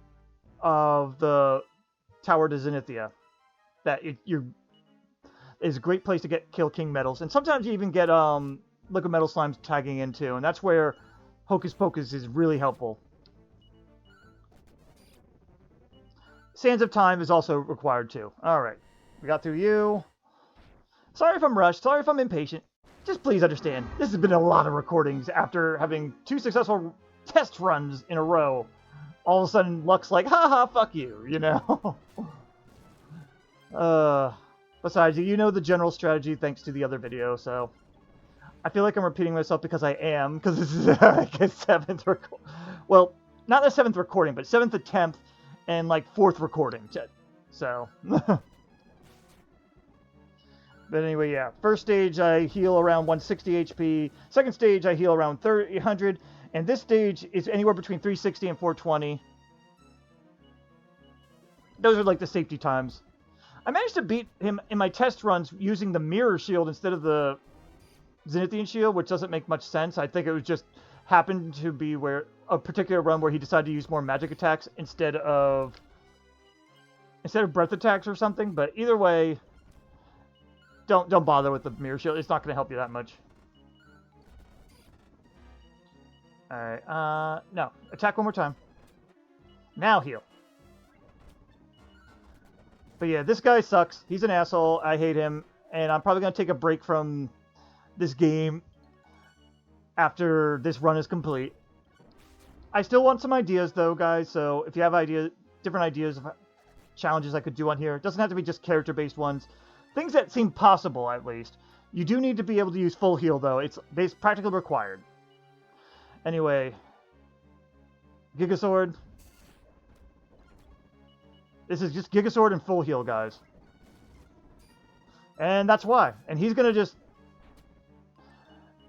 of the Tower to Zenithia. Is a great place to kill king metals, and sometimes you even get liquid metal slimes tagging in too, and that's where Hocus Pocus is really helpful. Sands of Time is also required too. Alright, we got through you. Sorry if I'm rushed. Sorry if I'm impatient. Just please understand, this has been a lot of recordings after having 2 successful test runs in a row. All of a sudden, luck's like, haha, fuck you, you know? Besides, you know the general strategy thanks to the other video, so... I feel like I'm repeating myself because I am, because this is like a 7th recording. Well, not a 7th recording, but 7th attempt and like 4th recording. So... But anyway, yeah. First stage, I heal around 160 HP. Second stage, I heal around 300. And this stage is anywhere between 360 and 420. Those are like the safety times. I managed to beat him in my test runs using the mirror shield instead of the Zenithian shield, which doesn't make much sense. I think it was just happened to be where a particular run where he decided to use more magic attacks instead of breath attacks or something. But either way... Don't bother with the mirror shield. It's not going to help you that much. Alright, no. Attack one more time. Now heal. But yeah, this guy sucks. He's an asshole. I hate him. And I'm probably going to take a break from this game after this run is complete. I still want some ideas, though, guys. So if you have different ideas of challenges I could do on here, it doesn't have to be just character-based ones. Things that seem possible, at least. You do need to be able to use full heal, though. It's practically required. Anyway. Gigasword. This is just Gigasword and full heal, guys. And that's why. And he's going to just...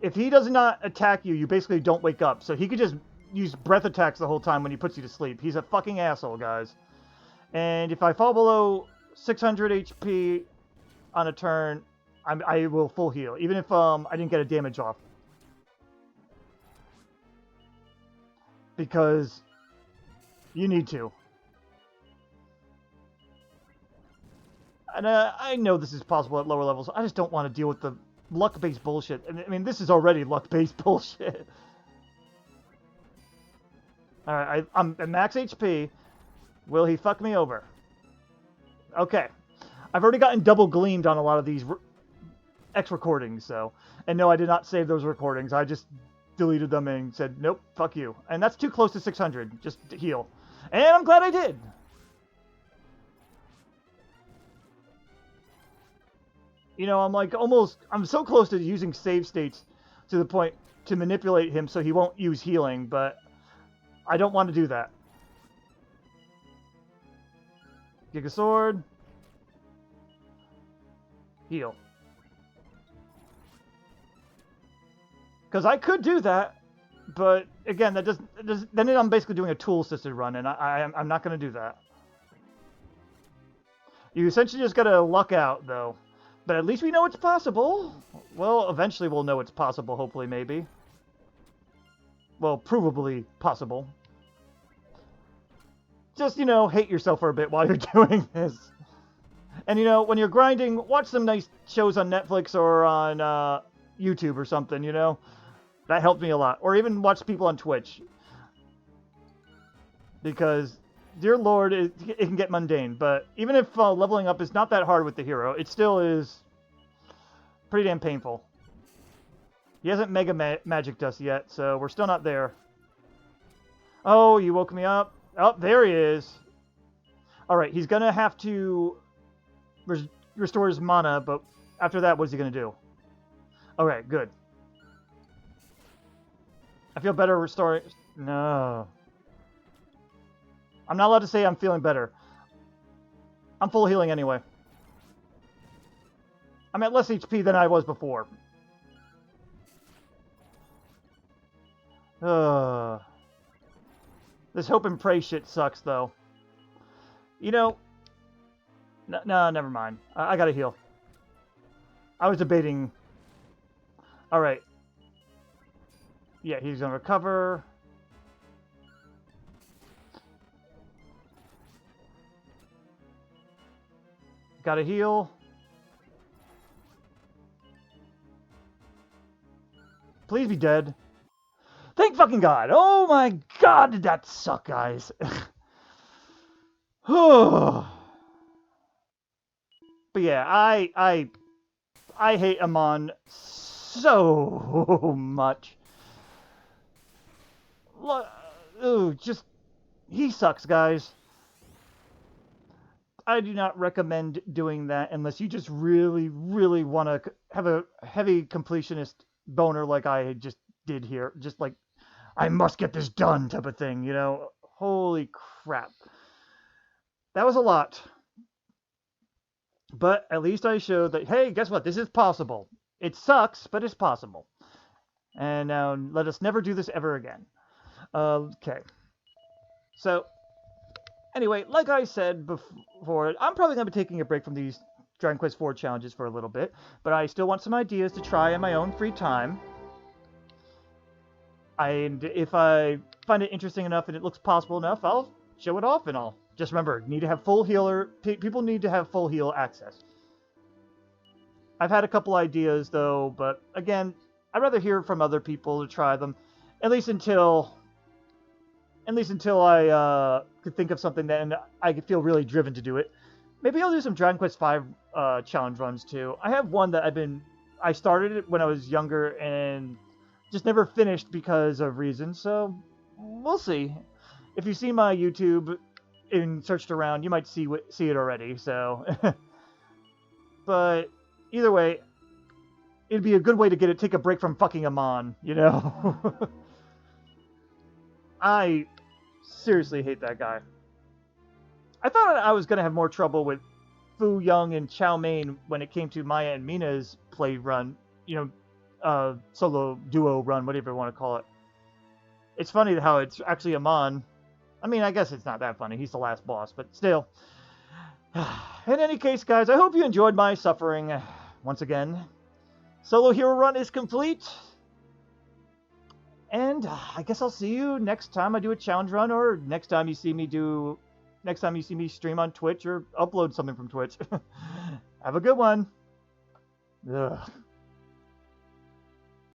If he does not attack you, you basically don't wake up. So he could just use breath attacks the whole time when he puts you to sleep. He's a fucking asshole, guys. And if I fall below 600 HP... on a turn, I will full heal, even if I didn't get a damage off. Because you need to. And I know this is possible at lower levels. I just don't want to deal with the luck-based bullshit. I mean, this is already luck-based bullshit. Alright, I'm at max HP. Will he fuck me over? Okay. I've already gotten double gleamed on a lot of these X recordings, so... And no, I did not save those recordings. I just deleted them and said, nope, fuck you. And that's too close to 600. Just heal. And I'm glad I did! You know, I'm like almost... I'm so close to using save states to the point to manipulate him so he won't use healing, but I don't want to do that. Gigasword. Heal. Because I could do that, but again, that then I'm basically doing a tool-assisted run, and I'm not going to do that. You essentially just got to luck out, though. But at least we know it's possible. Well, eventually we'll know it's possible, hopefully, maybe. Well, provably possible. Just, you know, hate yourself for a bit while you're doing this. And, you know, when you're grinding, watch some nice shows on Netflix or on YouTube or something, you know? That helped me a lot. Or even watch people on Twitch. Because, dear Lord, it can get mundane. But even if leveling up is not that hard with the hero, it still is pretty damn painful. He hasn't Mega Magicked us yet, so we're still not there. Oh, you woke me up. Oh, there he is. Alright, he's gonna have to restore his mana, but after that, what's he gonna do? Alright, good. I feel better restoring... No. I'm not allowed to say I'm feeling better. I'm full healing anyway. I'm at less HP than I was before. This hope and pray shit sucks, though. You know... No, never mind. I gotta heal. I was debating... Alright. Yeah, he's gonna recover. Gotta heal. Please be dead. Thank fucking God. Oh my God, did that suck, guys. But yeah, I I hate Aamon so much. Ooh, just... He sucks, guys. I do not recommend doing that unless you just really, really want to have a heavy completionist boner like I just did here. Just like, I must get this done type of thing, you know? Holy crap. That was a lot. But at least I showed that, hey, guess what? This is possible. It sucks, but it's possible. And now let us never do this ever again. Okay. So, anyway, like I said before, I'm probably going to be taking a break from these Dragon Quest IV challenges for a little bit, but I still want some ideas to try in my own free time. And if I find it interesting enough and it looks possible enough, I'll show it off and all. Just remember, need to have full healer. People need to have full heal access. I've had a couple ideas though, but again, I'd rather hear from other people to try them, at least until I could think of something that and I could feel really driven to do it. Maybe I'll do some Dragon Quest V challenge runs too. I have one that I started it when I was younger and just never finished because of reasons. So we'll see. If you see my YouTube and searched around, you might see it already. So, but either way, it'd be a good way to take a break from fucking Aamon, you know. I seriously hate that guy. I thought I was going to have more trouble with Fu Young and Chow Mein when it came to Maya and Mina's play run, you know, solo duo run, whatever you want to call it. It's funny how it's actually Aamon. I mean, I guess it's not that funny. He's the last boss, but still. In any case, guys, I hope you enjoyed my suffering once again. Solo hero run is complete. And I guess I'll see you next time I do a challenge run, or next time you see me stream on Twitch or upload something from Twitch. Have a good one. Ugh.